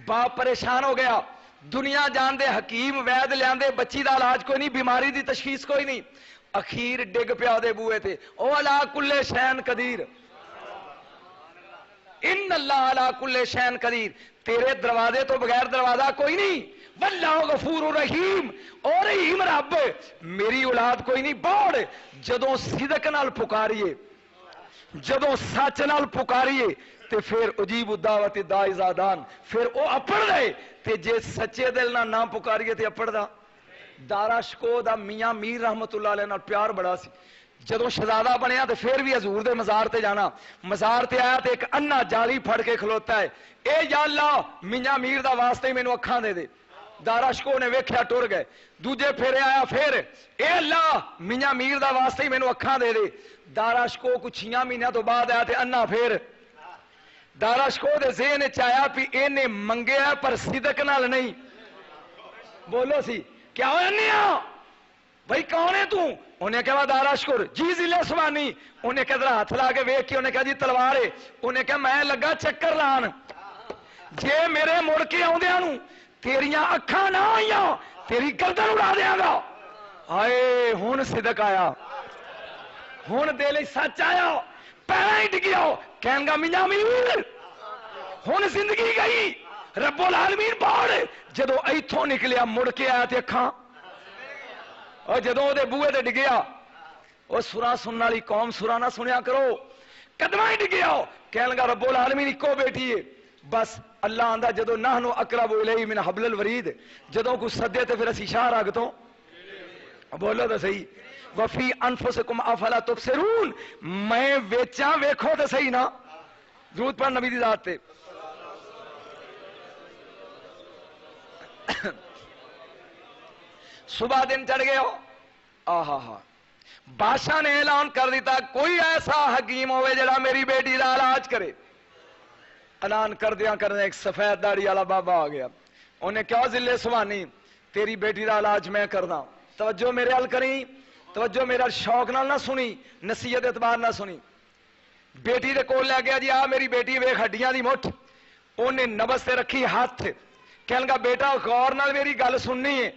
باپ پریشان ہو گیا دنیا جان دے حکیم وید لیاندے بچی دا علاج کوئی نہیں بیماری دی تشخیص کوئی نہیں. اخیر ڈگ پیا دے بوئے تھے او علا کل شین قدیر ان اللہ علا کل شین قدیر. تیرے دروازے تو بغیر دروازہ کوئی نہیں واللہ غفور رحیم اور رحیم رب میری اولاد کوئی نہیں. بوڑ جدوں صدق نال پکاریے جدوں سچ نال پکاریے تے پھر عجیب الدعوت داعی زادان پھر او اپڑ دے تے جے سچے دل نہ پکاریے تے اپڑ دا. دارا شکو دا میاں میر رحمت اللہ علیہ نال پیار بڑا سی جدوں شہزادہ بنیا تے پھر بھی حضور دے مزار تے جانا مزار تے آیا تے ایک انا جالی پھڑ کے کھلوتا ہے اے یا اللہ میاں میر دا واسطے ہی مینوں اکھاں دے دے. دارا شکو نے ویکھیا ٹر گئے دوجے پھیرے آیا پھر اے اللہ میاں میر دا واسطے ہی مینوں اکھاں دے دے. دارا شکو کچھ 6 مہینے تو بعد آیا تے انا پھر دارا شکو دے ذہن وچ آیا بھی اینے منگیا پر صدق نال نہیں. بولو سی کیا ہوا انیا بھائی کون ہے تو انہیں کہا دارا شکر جی ضلع سوانی انہیں کہا ذرا ہاتھ لا کے ویکھ کے انہیں کہا جی تلوار ہے انہیں کہا میں لگا چکر لان جے میرے مڑ کے آؤندیاں نوں تیریاں اکھاں نہ آئیاں تیری گردن اڑا دیاں گا. ہائے ہن صدق آیا ہن دل وچ سچ آیا پیراں ہی ڈگیا کہن گا میاں میر ہن زندگی گئی رب العالمین باڑ جدو ایتھوں نکلیا مڑ کے آیا تے اکھاں اور جدوں دے بوئے تے ڈگیا او سورا سنن والی قوم سورا نہ سنیا کرو قدماں ہی ڈگیا کہن لگا رب العالمین اکو بیٹی ہے بس اللہ آندا جدو نحنو اقرب الیہ من حبل الورید جدوں کو سدے تے پھر اسی شاہ راگ تو بولو تو صحیح وفی انفسکم افلا تبصرون میں ویچاں ویکھو تے صحیح نا درود پڑھ نبی دی ذات تے. صبح دن چڑھ گئے ہو آہا ہا بادشاہ نے اعلان کر دیتا کوئی ایسا حکیم ہوئے جڑا میری بیٹی دا علاج کرے. اعلان کر دیا کرنے ایک سفید داڑھی والا بابا آ گیا انہیں کیا ضلع سوانی تیری بیٹی دا علاج میں کردا. توجہ میرے حل کریں توجہ میرا شوق نال نہ سنی نصیحت اعتبار نہ سنی. بیٹی دے کول لے گیا جی آ میری بیٹی ویکھ ہڈیاں دی مٹھ انہیں نبض تے رکھی ہاتھ کہن گا بیٹا غور نال میری گل سننی ہے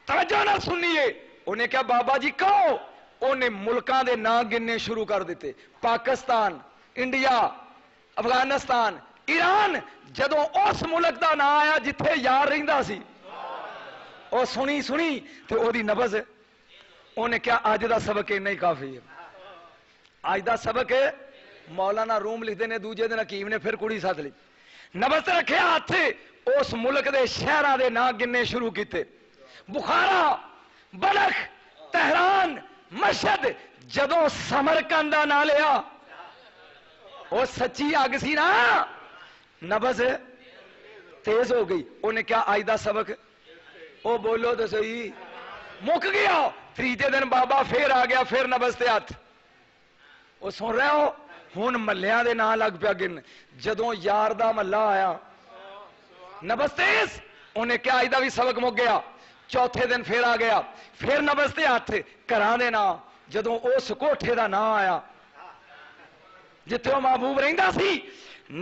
توجہ نال سننی ہے. انہیں کہا بابا جی کہو انہیں ملکاں دے نام گننے شروع کر دیتے پاکستان انڈیا افغانستان ایران. جدوں اس ملک دا نام آیا جتھے یار رہندا سی او سنی تے او دی نبض انہیں کیا اج دا سبق نہیں کافی ہے اج دا سبق مولانا روم لکھتے ہیں دوجے دن حکیم نے پھر کڑی ساتھ لی نبض رکھے ہاتھ اس ملک دے شہرہ دے نا گننے شروع کیتے بخارا بلخ تہران مشہد جدوں سمرقندہ نہ لیا وہ سچی آگ سی نا نبض تیز ہو گئی انہیں کیا آج دا سبق او بولو تو صحیح مک گیا تیجے دن بابا پھر آ گیا پھر نبض تے ہاتھ وہ سن رہے ہو ہون ملیاں دے نا لگ پیا گن جدوں یار دا ملہ آیا نبض تیز انہیں کیا آج دا بھی سبق مک گیا چوتھے دن پھر آ گیا پھر نبض تے ہاتھ گھراں دے نا جدوں اس کوٹھے دا نا آیا جتھے وہ محبوب رہندا سی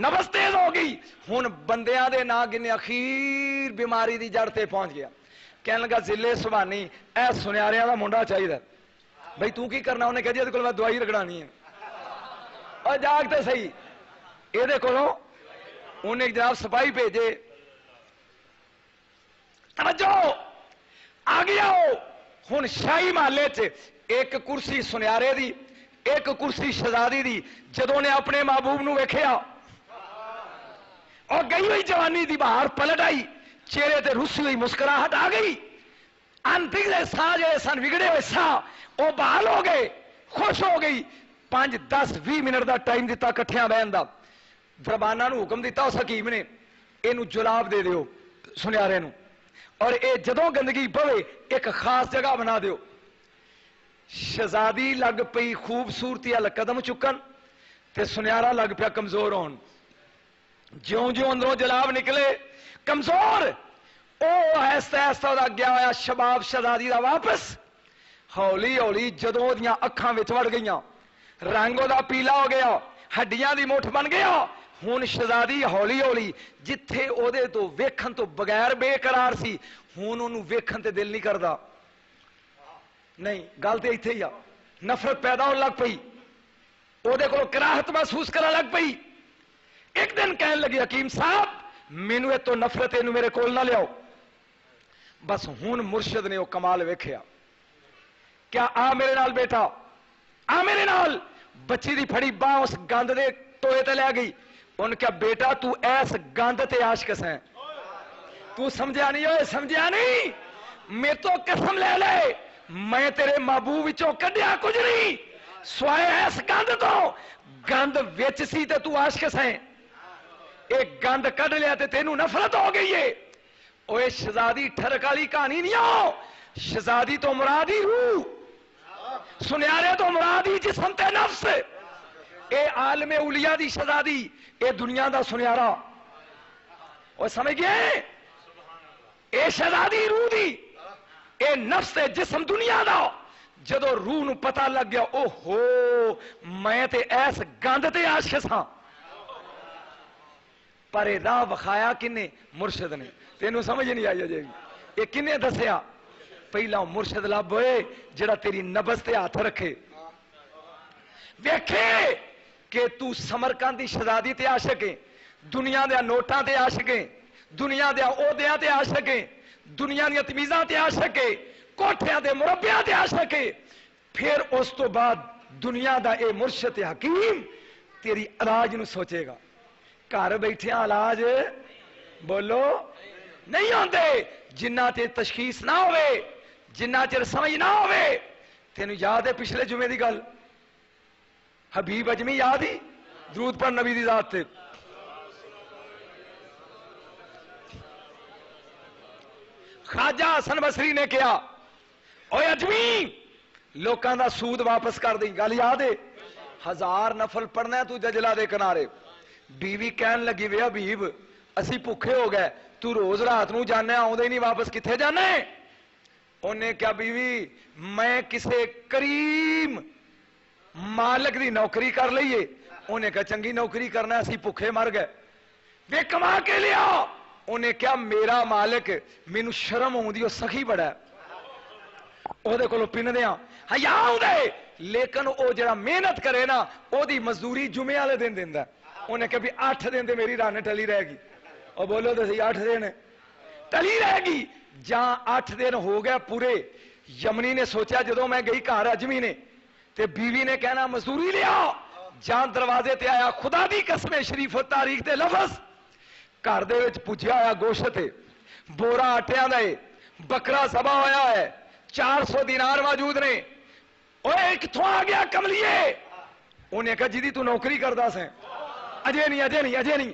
نبض تیز ہو گئی ہن بندیاں دے نا گنے اخیر بیماری دی جڑ تے پہنچ گیا کہنے لگا ضلع سبحانی اے سنیاریاں دا منڈا چاہیے بھائی تو کی کرنا انہیں کہہ دیا کول میں دوائی رگڑانی ہے اور جاگ تے صحیح یہ کولوں انہیں جناب سپاہی بھیجے توجہ آ گیا ہو ہن شاہی محلے چ ایک کرسی سنیارے دی ایک کرسی شہزادی دی جدوں نے اپنے محبوب نو ویکھیا اور گئی ہوئی جوانی دی باہر پلٹ آئی چہرے تے رسی ہوئی مسکراہٹ آ گئی انتگلے سا جے سن بگڑے ہوئے سا وہ بحال ہو گئے خوش ہو گئی 5 10 20 منٹ دا ٹائم دیتا کٹھیاں بہن دا دربانہ نو حکم دیتا اس حکیم نے اینو جلاب دے دیو سنیارے نو اور اے جدوں گندگی پوے ایک خاص جگہ بنا دیو شہزادی لگ پئی خوبصورتی ال قدم چکن تے سنیارا لگ پیا کمزور ہون جیوں جیوں اندروں جلاب نکلے کمزور او ایسا ایسا دا گیا ہویا شباب شہزادی دا واپس ہولی ہولی جدوں دیاں اکھاں وچ وڑ گئیاں رنگ دا پیلا ہو گیا ہڈیاں دی مٹھ بن گیا ہن شہزادی ہولی ہولی جتھے او دے تو ویکھن تو بغیر بے قرار سی ہن اونوں ویکھن تے دل نہیں کردا نہیں گل تے ایتھے ہی آ نفرت پیدا ہون لگ پئی او دے کول کراہت محسوس کرن لگ پئی ایک دن کہن لگی حکیم صاحب مینوں تو نفرت اینو میرے کول نہ لیاؤ بس ہن مرشد نے وہ کمال ویکھیا کیا آ میرے نال بیٹا آ میرے نال بچی دی پھڑی باں اس گند دے ٹوئے تے لے گئی ان کیا بیٹا تو ایس گند تے عاشق ہے تو سمجھا نہیں ہوئے سمجھا نہیں میں تو قسم لے لے میں تیرے محبوب وچوں کڈیا کچھ نہیں سوائے ایس گند تو گند وچ سی تے تو عاشق ہے ایک گند کڈ لیا تے تینوں نفرت ہو گئی ہے اوے شہزادی ٹھرک والی کہانی نہیں ہو شہزادی تو مرادی روح سنیارے تو مرادی جسم تے نفس اے عالم اولیاء دی شہزادی اے دنیا دا سنیارا وہ سمجھ گئے اے شہزادی روح دی اے نفس تے جسم دنیا دا جدو روح نو پتہ لگ گیا او ہو میں تے ایس گند تے عاشق ہاں پر راہ وکھایا کنے مرشد نے تینوں سمجھ نہیں آئی جی یہ کنے دسیا پہلا مرشد لب ہوئے جڑا تیری نبض تے ہاتھ رکھے ویکھے کہ تو سمرقند دی شہزادی تے عاشق ہے دنیا دے نوٹاں تے عاشق ہے دنیا دے عہدیاں تے عاشق ہے دنیا دی تمیزاں تے عاشق ہے کوٹھیاں دے مربیاں تے عاشق ہے پھر اس تو بعد دنیا دا اے مرشد حکیم تیری علاج نو سوچے گا گھر بیٹھے علاج بولو نہیں ہوندے جنہ تے تشخیص نہ ہوئے جنہ چر سمجھ نہ ہوئے تینوں یاد ہے پچھلے جمعے دی گل حبیب اجمی یاد ہی درود پر نبی دی ذات تے خواجہ حسن بصری نے کیا اوے اجمی لوکاں دا سود واپس کر دیں گل یاد ہے 1000 نفل پڑھنا ہے تو ججلہ دے کنارے بیوی کہن لگی وے حبیب اسی بھوکے ہو گئے تو روز رات نو جانے آؤندے نہیں واپس کتھے جانا ہے انہیں کیا بیوی میں کسے کریم مالک دی نوکری کر لئیے انہیں کہا چنگی نوکری کرنا ہے اسی بھوکے مر گئے وے کما کے لیا انہیں کیا میرا مالک مینوں شرم ہوندی او سخی بڑا ہے او دے کولو پن دیاں حیا ہوندے لیکن او جڑا محنت کرے نا او دی مزدوری جمعے والے دن دیندا انہیں کہا بھی 8 دن دے میری رن ٹلی رہے گی اور بولو تو سی 8 دن ٹلی رہے گی جہاں 8 دن ہو گیا پورے یمنی نے سوچا جدو میں گئی گھر اجمی نے تے بیوی نے کہنا مزدوری لیا جان دروازے تے آیا خدا دی قسم شریف و تاریخ دے لفظ گھر دے وچ پجیا ہوا گوشت ہے بورا آٹیاں دا ہے بکرا ذبح ہویا ہے 400 دینار موجود نے اوے کتھوں آ گیا کملیے انہیں کہا جی تو نوکری کردا سیں اجے نہیں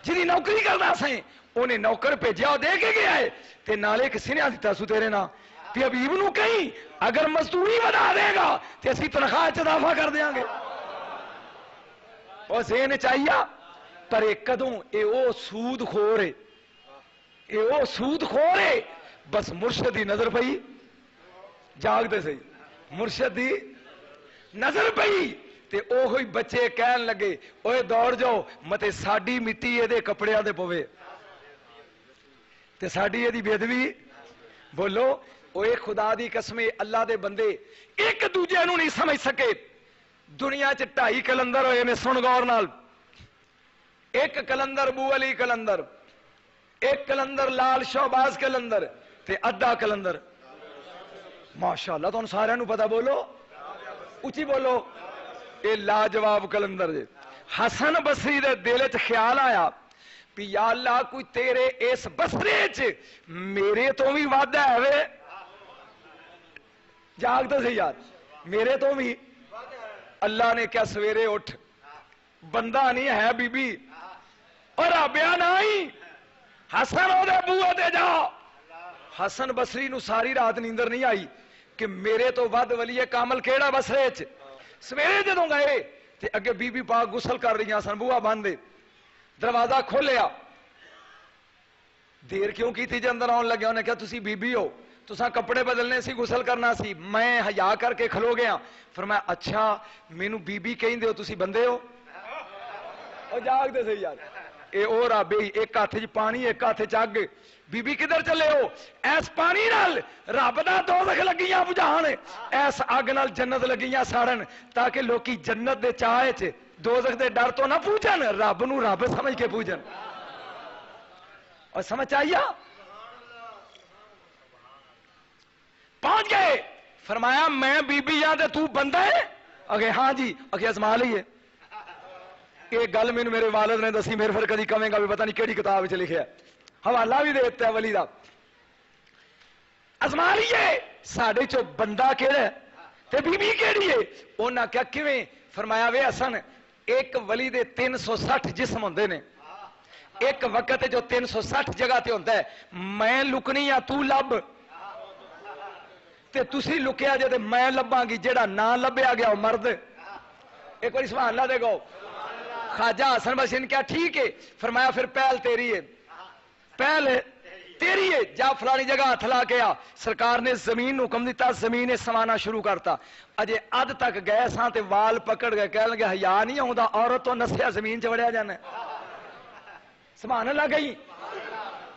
جی نوکری کردا سیں انہیں نوکر بھیجیا دے کے گیا ہے تے نالے کسی نے دیتا سو تیرے نا تے حبیب نو کہیں اگر مزدوری بنا دے گا تے اسی تنخواہ چ اضافہ کر دیاں گے اور ذہن چاہیے پر ایک قدوں اے او سود خور ہے اے او سود خور ہے بس مرشد دی نظر پئی جاگ دے صحیح مرشد دی نظر پئی تے او ہوئی بچے کہن لگے اوے دوڑ جاؤ متے ساڈی مٹی اے دے کپڑیاں دے پوے تے ساڈی اے دی بےدبی بولو اوے خدا دی قسم اللہ دے بندے ایک دوجے نو نہیں سمجھ سکے دنیا چ 2.5 کلندر ہوئے نے سن غور نال ایک کلندر بو علی کلندر ایک کلندر لال شہباز کلندر تے ادھا کلندر ماشاءاللہ تو سارے نو پتا بولو اچھی بولو اے لاجواب کلندر جے حسن بصری دے دل وچ خیال آیا بھی یا اللہ کوئی تیرے اس بصرے چ میرے تو بھی وعدہ ہے وے جاگ تو صحیح یار میرے تو بھی اللہ نے کیا سویرے اٹھ بندہ نہیں ہے بی بی اور رابعہ نہیں حسن او دے بوئے تے جا حسن بصری نو ساری رات نیندر نہیں آئی کہ میرے تو ود ولی کامل کیڑا بصرے چ سویرے جدوں گئے تے اگے بی بی پاک غسل کر رہی سن بوا بند دے دروازہ کھولیا دیر کیوں کی تھی جے اندر آن لگے انہیں کہا تسی بی بی ہو تساں کپڑے بدلنے سی غسل کرنا سی میں حیا کر کے کھلو گیا فرمایا اچھا مینوں بی بی کہیں دیو تسی بندے ہو او جاگ دے صحیح یار اے او رابی ایک ہاتھ وچ پانی ایک ہاتھ وچ اگ بی بی کدھر چلے ہو ایس پانی نال رب دا دوزخ لگیاں بجھان ایس اگ نال جنت لگیاں ساڑن تاکہ لوکی جنت دے چاہے چ دوزخ دے ڈر تو نہ پوچھن رب نو رب سمجھ کے پوچھن اور سمجھ آئیا پہنچ گئے فرمایا میں بی بی یہاں دے تو بندہ ہے اگے ہاں جی اگے ازما لئیے یہ گل میں میرے والد نے دسی میرے پھر کدی کمیں گا بھی پتہ نہیں کیڑی کتاب وچ لکھیا حوالہ بھی دے دیتا ہے ولی دا ازما لئیے ساڈے چو بندہ کیڑا ہے تے بی بی کیڑی ہے انہاں کیا کیویں فرمایا وے حسن ایک ولی دے 360 جسم ہوندے نے ایک وقت جو 360 جگہ تے ہوندا ہے میں لکنی یا تو لب تے تسی لکیا جے تے میں لباں گی جیڑا نہ لبیا گیا وہ مرد ایک بار سبحان اللہ دے گو خواجہ حسن بصری نے کیا ٹھیک ہے فرمایا پھر پہل تیری ہے پہل تیری ہے جا فلانی جگہ ہاتھ لا کے آ سرکار نے زمین نو حکم دیتا زمین سمانا شروع کرتا اجے اد تک گئے ساں تے وال پکڑ گئے کہنے لگے حیا نہیں ہوندا عورت تو نسیا زمین چ وڑیا جانا سبحان اللہ گئی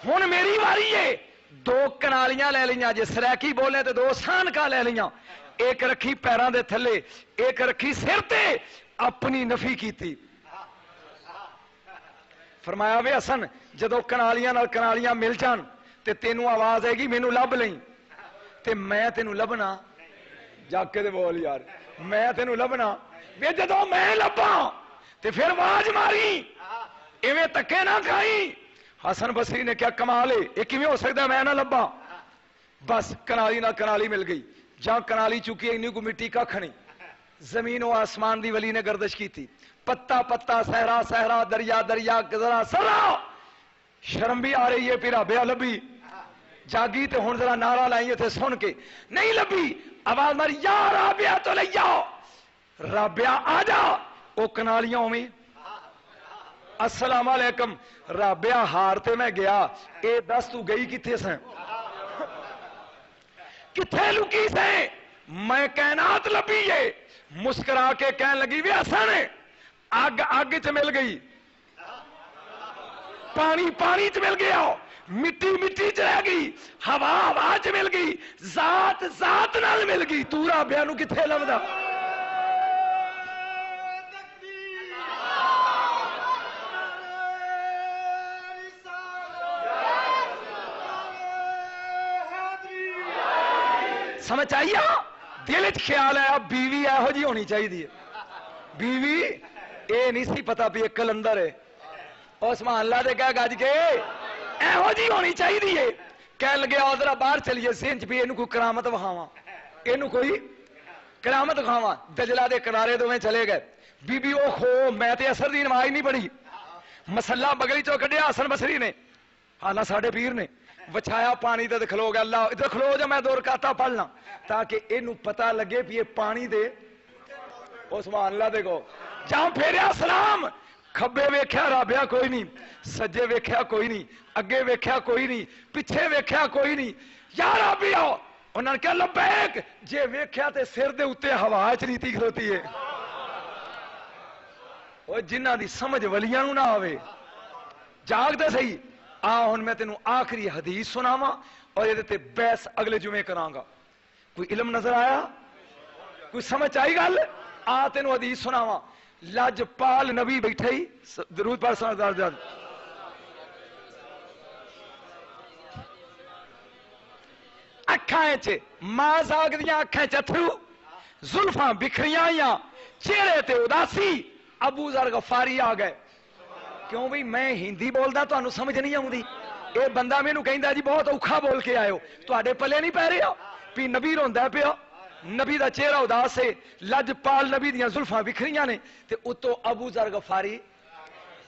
ہن میری واری ہے 2 کنالیاں لے لیاں جے سریکی بولے تے 2 سانکاں لے لیاں ایک رکھی پیراں دے تھلے ایک رکھی سر تے اپنی نفی کیتی فرمایا وے حسن جدو کنالیاں نال کنالیاں مل جان تے تینوں آواز آئے گی مینوں لب لیں تے میں تینوں لبنا جا کے دے بول یار میں تینوں لبنا وے جدو میں لباں تے پھر آواز ماری ایویں تکے نہ کھائی حسن بصری نے کیا کمال ہے یہ کیویں ہو سکتا ہے میں نہ لباں بس کنالی نہ کنالی مل گئی جہاں کنالی چکی ہے انہیں کو مٹی کا کھنی زمین و آسمان دی ولی نے گردش کی تھی پتا پتا صحرا صحرا دریا دریا ذرا سرا شرم بھی آ رہی ہے پھر رابعہ لبی جاگی تے ہن ذرا نعرہ لائیے تھے سن کے نہیں لبی آواز ماری یا رابعہ تو لے جاؤ رابعہ آ جا او کنالیاں میں السلام علیکم رابعہ ہارتے میں گیا اے دس تو گئی کتھے سے کتھے لکی سے میں کائنات لبی ہے مسکرا کے کہنے لگی وی حسن آگ آگ چ مل گئی پانی پانی چ مل گیا مٹی مٹی چ رہ گئی ہوا ہوا چ مل گئی ذات ذات نال مل گئی تو رابعہ نو کتھے لبدا سمجھ آئیے دل چ خیال ہے بیوی یہو جی ہونی چاہیے بیوی اے نہیں سی پتا بھی ایک کلندر ہے اور سبحان اللہ دے کہہ گج کے ایہو جی ہونی چاہیے کہہ لگے آؤ ذرا باہر چلیے سینچ بھی اینو کوئی کرامت وکھاواں اینو کوئی کرامت وکھاواں دجلہ دے کنارے دوویں چلے گئے بی بی او خو میں تے اثر دی نماز نہیں پڑھی مسلح بگلی چو کڈیا حسن بصری نے حالاں ساڈے پیر نے وچھایا پانی تے کھلو گیا اللہ ادھر کھلو جا میں 2 رکعتاں پڑھنا تاکہ اینو پتہ لگے بھی یہ پانی دے او سبحان اللہ دے کو جاں پھیریا سلام کھبے ویکھیا رابیا کوئی نہیں سجے ویکھیا کوئی نہیں اگے ویکھیا کوئی نہیں پیچھے ویکھیا کوئی نہیں یا رابیا انہاں نے کہا لبیک جے ویکھیا تے سر دے اوتے ہوا چ نیتی کھلوتی ہے او جنہاں دی سمجھ ولیاں نوں نہ آوے جاگ دے صحیح آ ہن میں تینوں آخری حدیث سناواں اور یہ تے بحث اگلے جمعے کراں گا کوئی علم نظر آیا کوئی سمجھ آئی گل آ تینوں حدیث سناواں لاجپال نبی بیٹھے ہی درود پڑھ سردار جان اکھاں چ ماں زاگ دیاں اکھاں چ اتھرو زلفاں بکھریاں آئیاں چہرے تے اداسی ابو ذر غفاری آ گئے کیوں بھئی میں ہندی بولدا تانوں سمجھ نہیں آوندی اے بندہ مینوں کہندا جی بہت اوکھا بول کے آئے ہو تواڈے پلے نہیں پے رہا بھی نبی روندا پیا نبی دا چہرہ اداس ہے لجپال نبی دیاں زلفاں بکھریاں نے تے اتو ابو ذر غفاری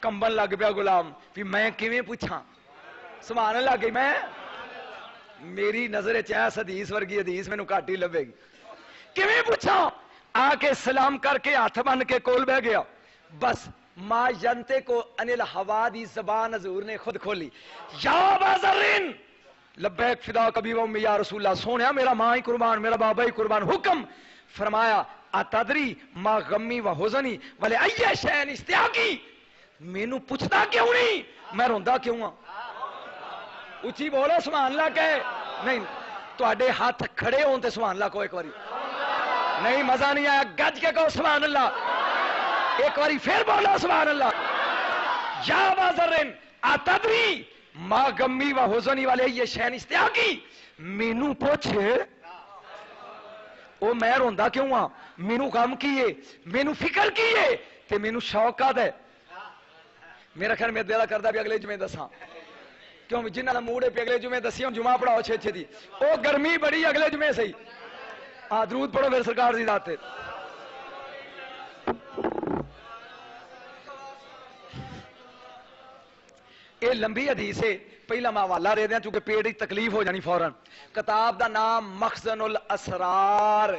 کمبن لگ پیا غلام بھی میں کیویں پوچھاں سبحان اللہ گئی میں میری نظر چاہے حدیث ورگی حدیث مینوں گھٹ ہی لبے گی کیویں پوچھاں آ کے سلام کر کے ہاتھ بن کے کول بہ گیا بس ما ینتے کو انل ہوا دی زبان حضور نے خود کھولی یا ابا ذر لبیک فدا کبھی و امی یا رسول اللہ سونیا میرا ماں ہی قربان میرا بابا ہی قربان حکم فرمایا اتدری ما غمی و حزنی ولے ای شین اشتیاقی مینوں پوچھدا کیوں نہیں میں روندا کیوں ہاں اچھی بولو سبحان اللہ کہے نہیں تواڈے ہاتھ کھڑے ہون تے سبحان اللہ کو ایک باری نہیں مزہ نہیں آیا گج کے کہو سبحان اللہ ایک باری پھر بولو سبحان اللہ یا ابا ذر اتدری ما غمی و حزنی والے یہ شین اشتیاقی مینوں پوچھ او میں روندا کیوں ہاں مینوں غم کیے مینوں فکر کیے تے مینوں شوق آد ہے میرا خیال میں دل کردا بھی اگلے جمعے دساں کیوں جنہاں دا موڈ ہے پہ اگلے جمعے دسیاں جمعہ پڑھاؤ چھے دی او گرمی بڑی اگلے جمعے صحیح درود پڑھو پھر سرکار دی ذات ہے اے لمبی حدیث ہے پہلا میں حوالہ دے دیاں چونکہ پیٹ کی تکلیف ہو جانی فوراً کتاب دا نام مخزن الاسرار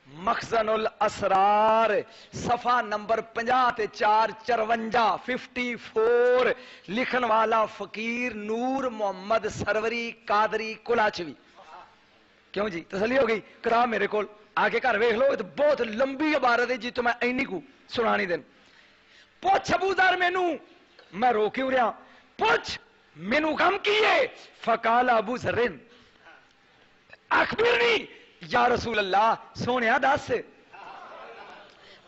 مخزن الاسرار صفحہ نمبر 54 لکھن والا فقیر نور محمد سروری قادری کلاچوی کیوں جی تسلی ہو گئی کرا میرے کول آگے گھر ویکھ لو بہت لمبی عبارت ہے جی تو میں اینی کو سنانی دین پوچھ ابو ذر مینوں میں رو کیوں رہا پوچھ مینوں غم کیے فقال ابو ذر اخبرنی یا رسول اللہ سونیا دس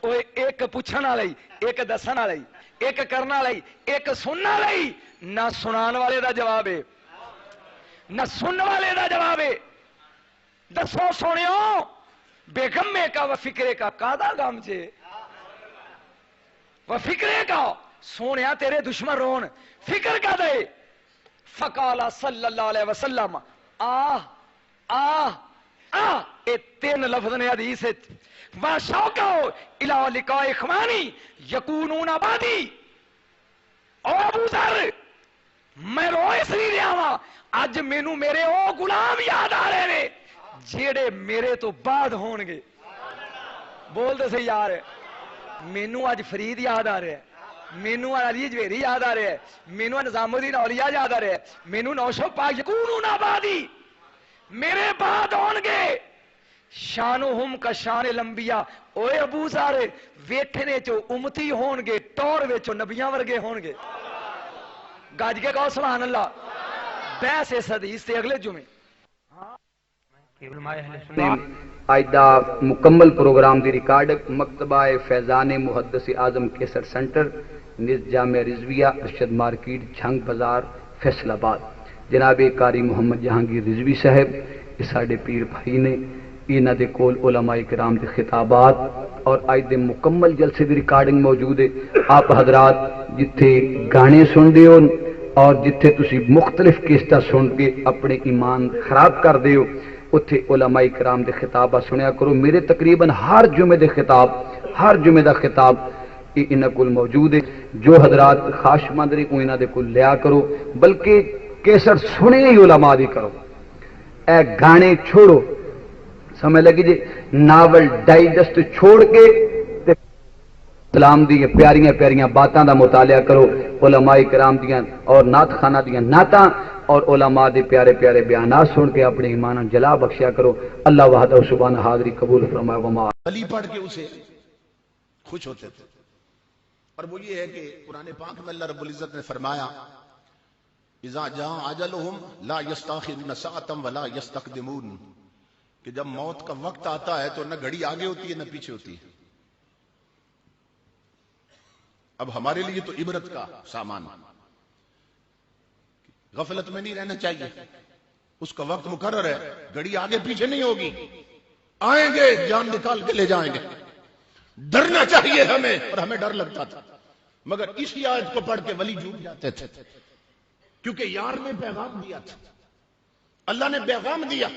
اوے ایک پوچھن والی ایک دسن والی ایک کرن والی ایک سنن والی نہ سنان والے دا جواب ہے نہ سنن والے دا جواب ہے دسو سونیو بیگمے کا و فکرے کا کادا غم جے و فکرے کا سونیا تیرے دشمن رون فکر کا دے فقال صلی اللہ علیہ وسلم اے 3 لفظ نے حدیث وا شوقو الی لقاء اخوانی یکونون بعدی او ابو ذر میں رو اس لیے رہا ہاں اج مینوں میرے او غلام یاد آ رہے نے جیڑے میرے تو بعد ہون گے بول دے صحیح یار مینوں اج فرید یاد آ رہا ہے مینوں علی جویری یاد آ رہا ہے مینوں نظام الدین اولیاء یاد آ رہا ہے مینوں نوشو پاک یکونون بعدی میرے بعد ہون گے شانہم کا شان الانبیاء اوے ابو ذر ویٹھنے چو امتی ہون گے ٹور وچو نبیاں ورگے ہون گے گاج کے کہو سبحان اللہ بحث اس حدیث سے اگلے جمعے آج دا مکمل پروگرام دی ریکارڈ مکتبہ فیضان محدث اعظم کیسر سینٹر نز جامع رضویہ ارشد مارکیٹ جھنگ بازار فیصل آباد جناب قاری محمد جہانگیر رضوی صاحب اس ساڈے پیر بھائی نے انہاں دے کول علماء کرام دے خطابات اور اج دے مکمل جلسے دی ریکارڈنگ موجود ہے. آپ حضرات جتھے گانے سن دے ہو اور جتھے تسی مختلف کیسٹاں سن کے اپنے ایمان خراب کر دے ہو اتھے علماء کرام دے خطابات سنیا کرو. میرے تقریباً ہر جمعے دے خطاب، ہر جمعے دا خطاب یہ انہاں کول موجود ہے. جو حضرات خواہش مند نے وہ انہاں دے کول لیا کرو، بلکہ کیسٹ سنے ہی علماء دی کرو. اے گانے چھوڑو، سمجھ لگی جی، ناول ڈائجسٹ چھوڑ کے اسلام دی پیاریاں پیاریاں باتاں دا مطالعہ کرو، علماء کرام دیاں اور نعت خانہ دیاں نعتاں اور علماء دے پیارے پیارے بیانات سن کے اپنے ایمان جلا بخشیا کرو. اللہ وحدہ سبحانہ حاضری قبول فرمائے. وما علی پڑھ کے اسے خوش ہوتے تھے، اور وہ یہ ہے کہ قرآن پاک میں اللہ رب العزت نے فرمایا اذا جاء اجلهم لا يستاخرون ساعة ولا يستقدمون، کہ جب موت کا وقت آتا ہے تو نہ گھڑی آگے ہوتی ہے نہ پیچھے ہوتی ہے. اب ہمارے لیے تو عبرت کا سامان، غفلت میں نہیں رہنا چاہیے. اس کا وقت مقرر ہے، گھڑی آگے پیچھے نہیں ہوگی، آئیں گے جان نکال کے لے جائیں گے. ڈرنا چاہیے ہمیں، اور ہمیں ڈر لگتا تھا، مگر اسی آیت کو پڑھ کے ولی جھوم جاتے تھے، کیونکہ یار نے پیغام دیا تھا. اللہ نے پیغام دیا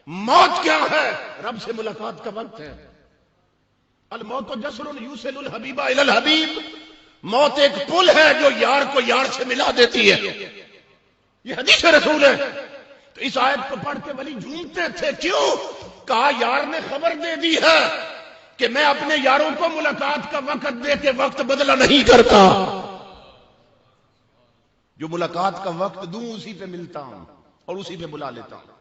موت کیا ہے؟ رب سے ملاقات کا وقت ہے. الموت جسر یوصل الحبیب الی الحبیب، موت ایک پل ہے جو یار کو یار سے ملا دیتی ہے. یہ حدیث رسول ہے. تو اس آیت کو پڑھ کے ولی جھومتے تھے. کیوں؟ کہا یار نے خبر دے دی ہے کہ میں اپنے یاروں کو ملاقات کا وقت دے کے وقت بدلہ نہیں کرتا. جو ملاقات کا وقت دوں اسی پہ ملتا ہوں اور اسی پہ بلا لیتا ہوں.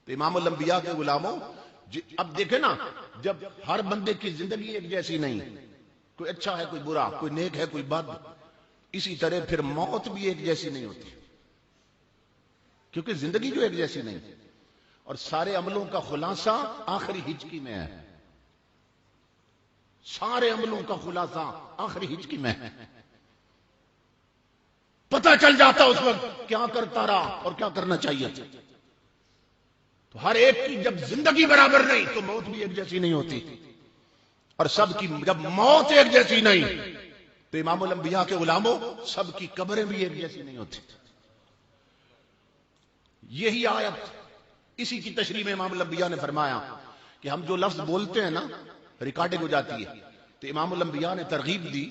تو امام الانبیاء کے غلاموں، اب دیکھیں نا، جب ہر بندے کی زندگی ایک جیسی نہیں، کوئی اچھا ہے کوئی برا، کوئی نیک ہے کوئی بد، اسی طرح پھر موت بھی ایک جیسی نہیں ہوتی، کیونکہ زندگی جو ایک جیسی نہیں. اور سارے عملوں کا خلاصہ آخری ہجکی میں ہے. سارے عملوں کا خلاصہ آخری ہجکی میں ہے. پتہ چل جاتا اس وقت کیا کرتا رہا اور کیا کرنا چاہیے. تو ہر ایک کی جب زندگی برابر نہیں تو موت بھی ایک جیسی نہیں ہوتی. اور سب کی جب موت ایک جیسی نہیں تو امام الانبیاء کے غلاموں سب کی قبریں بھی ایک جیسی نہیں ہوتی. یہی آیت، اسی کی تشریح میں امام الانبیاء نے فرمایا کہ ہم جو لفظ بولتے ہیں نا ریکارڈنگ ہو جاتی ہے. تو امام الانبیاء نے ترغیب دی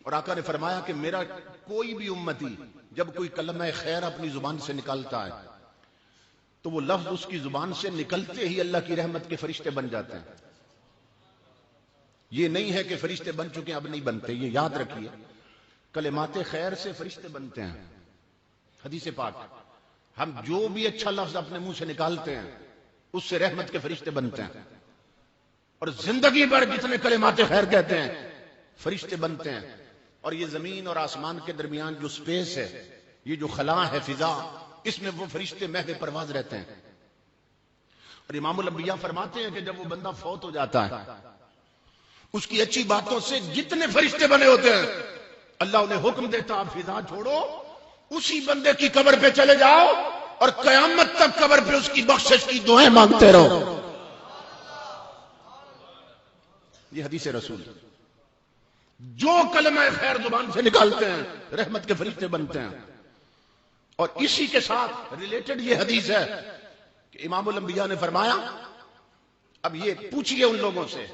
اور آقا نے فرمایا کہ میرا کوئی بھی امتی جب کوئی کلمہ خیر اپنی زبان سے نکالتا ہے تو وہ لفظ اس کی زبان سے نکلتے ہی اللہ کی رحمت کے فرشتے بن جاتے ہیں. یہ نہیں ہے کہ فرشتے بن چکے ہیں اب نہیں بنتے، یہ یاد رکھیے. کلمات خیر سے فرشتے بنتے ہیں. حدیث پاک، ہم جو بھی اچھا لفظ اپنے منہ سے نکالتے ہیں اس سے رحمت کے فرشتے بنتے ہیں. اور زندگی بھر جتنے کلمات خیر کہتے ہیں فرشتے بنتے ہیں. اور یہ زمین اور آسمان کے درمیان جو سپیس ہے، یہ جو خلا ہے، فضا، اس میں وہ فرشتے محو پرواز رہتے ہیں. اور امام الانبیاء فرماتے ہیں کہ جب وہ بندہ فوت ہو جاتا ہے اس کی اچھی باتوں سے جتنے فرشتے بنے ہوتے ہیں اللہ انہیں حکم دیتا آپ فضا چھوڑو، اسی بندے کی قبر پہ چلے جاؤ اور قیامت تک قبر پہ اس کی بخشش کی دعائیں مانگتے رہو. یہ حدیث رسول. جو کلمہ خیر زبان سے نکالتے ہیں رحمت کے فرشتے بنتے ہیں. اور اسی کے ساتھ ریلیٹڈ یہ حدیث ہے کہ امام الانبیاء نے فرمایا، اب یہ پوچھئے ان لوگوں سے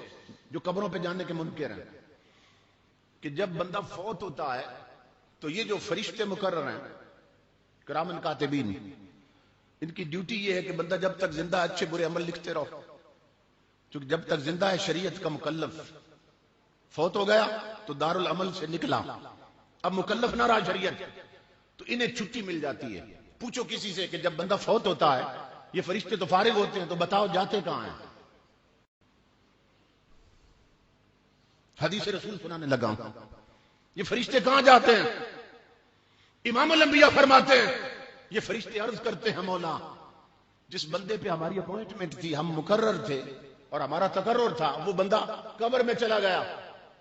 جو قبروں پہ جانے کے منکر ہیں کہ جب بندہ فوت ہوتا ہے تو یہ جو فرشتے مقرر ہیں کرامن کاتبین، ان کی ڈیوٹی یہ ہے کہ بندہ جب تک زندہ اچھے برے عمل لکھتے رہو، کیونکہ جب تک زندہ ہے شریعت کا مکلف. فوت ہو گیا تو دار العمل سے نکلا، اب مکلف نہ رہا شریعت، تو انہیں چھٹی مل جاتی ہے. پوچھو کسی سے کہ جب بندہ فوت ہوتا ہے یہ فرشتے تو فارغ ہوتے ہیں تو بتاؤ جاتے کہاں ہیں؟ حدیث رسول سنانے لگا، یہ فرشتے کہاں جاتے ہیں؟ امام الانبیاء فرماتے ہیں یہ فرشتے عرض کرتے ہیں مولا جس بندے پہ ہماری اپوائنٹمنٹ تھی، ہم مقرر تھے اور ہمارا تقرر تھا، وہ بندہ قبر میں چلا گیا،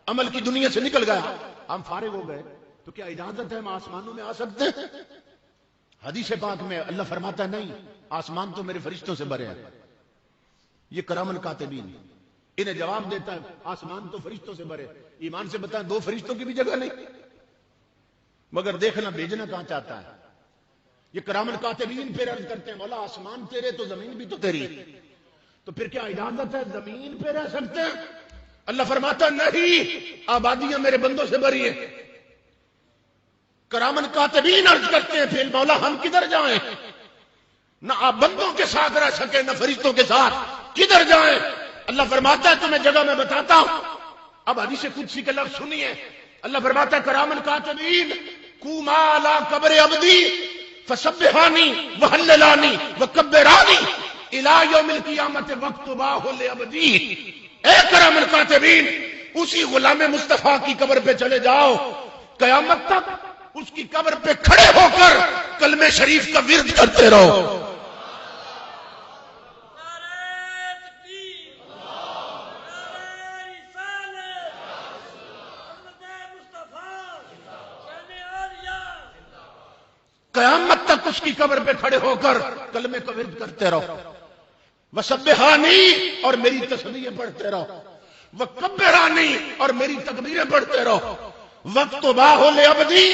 عمل کی دنیا سے نکل گیا، ہم فارغ ہو گئے، تو کیا اجازت ہے ہم آسمانوں میں آ سکتے ہیں؟ حدیث پاک میں اللہ فرماتا ہے نہیں، آسمان تو میرے فرشتوں سے بھرے ہیں. یہ کرامن کاتبین. انہیں جواب دیتا ہے آسمان تو فرشتوں سے بھرے. ایمان سے بتائیں 2 فرشتوں کی بھی جگہ نہیں. مگر دیکھنا بھیجنا کہاں چاہتا ہے. یہ کرامن کاتبین پہ عرض کرتے ہیں مولا آسمان تیرے تو زمین بھی تو تیری, تو پھر کیا اجازت ہے زمین پہ رہ سکتے ہیں؟ اللہ فرماتا نہیں, آبادیاں میرے بندوں سے بھری ہیں. کرامن کاتبین عرض کرتے ہیں پھر مولا ہم کدھر جائیں؟ نہ آپ بندوں کے ساتھ رہ سکے نہ فرشتوں کے ساتھ, کدھر جائیں؟ اللہ فرماتا ہے تمہیں جگہ میں بتاتا ہوں. اب حدیث قدسی کے لفظ سنیے. اللہ فرماتا ہے کرامن کاتبین قوما علی قبر عبدی فسبحانی وحللانی وکبرانی الی یوم القیامت واکتباہ لعبدی. اے کرامن کاتبین اسی غلام مصطفیٰ کی قبر پہ چلے جاؤ, قیامت تک اس کی قبر پہ کھڑے ہو کر کلمہ شریف کا ورد کرتے رہو. قیامت تک اس کی قبر پہ کھڑے ہو کر کلمے کا ورد کرتے رہو. وسبحانی اور میری تسبیحیں پڑھتے رہو, وکبرانی اور میری تکبیریں پڑھتے رہو. وقت باہ لعبدی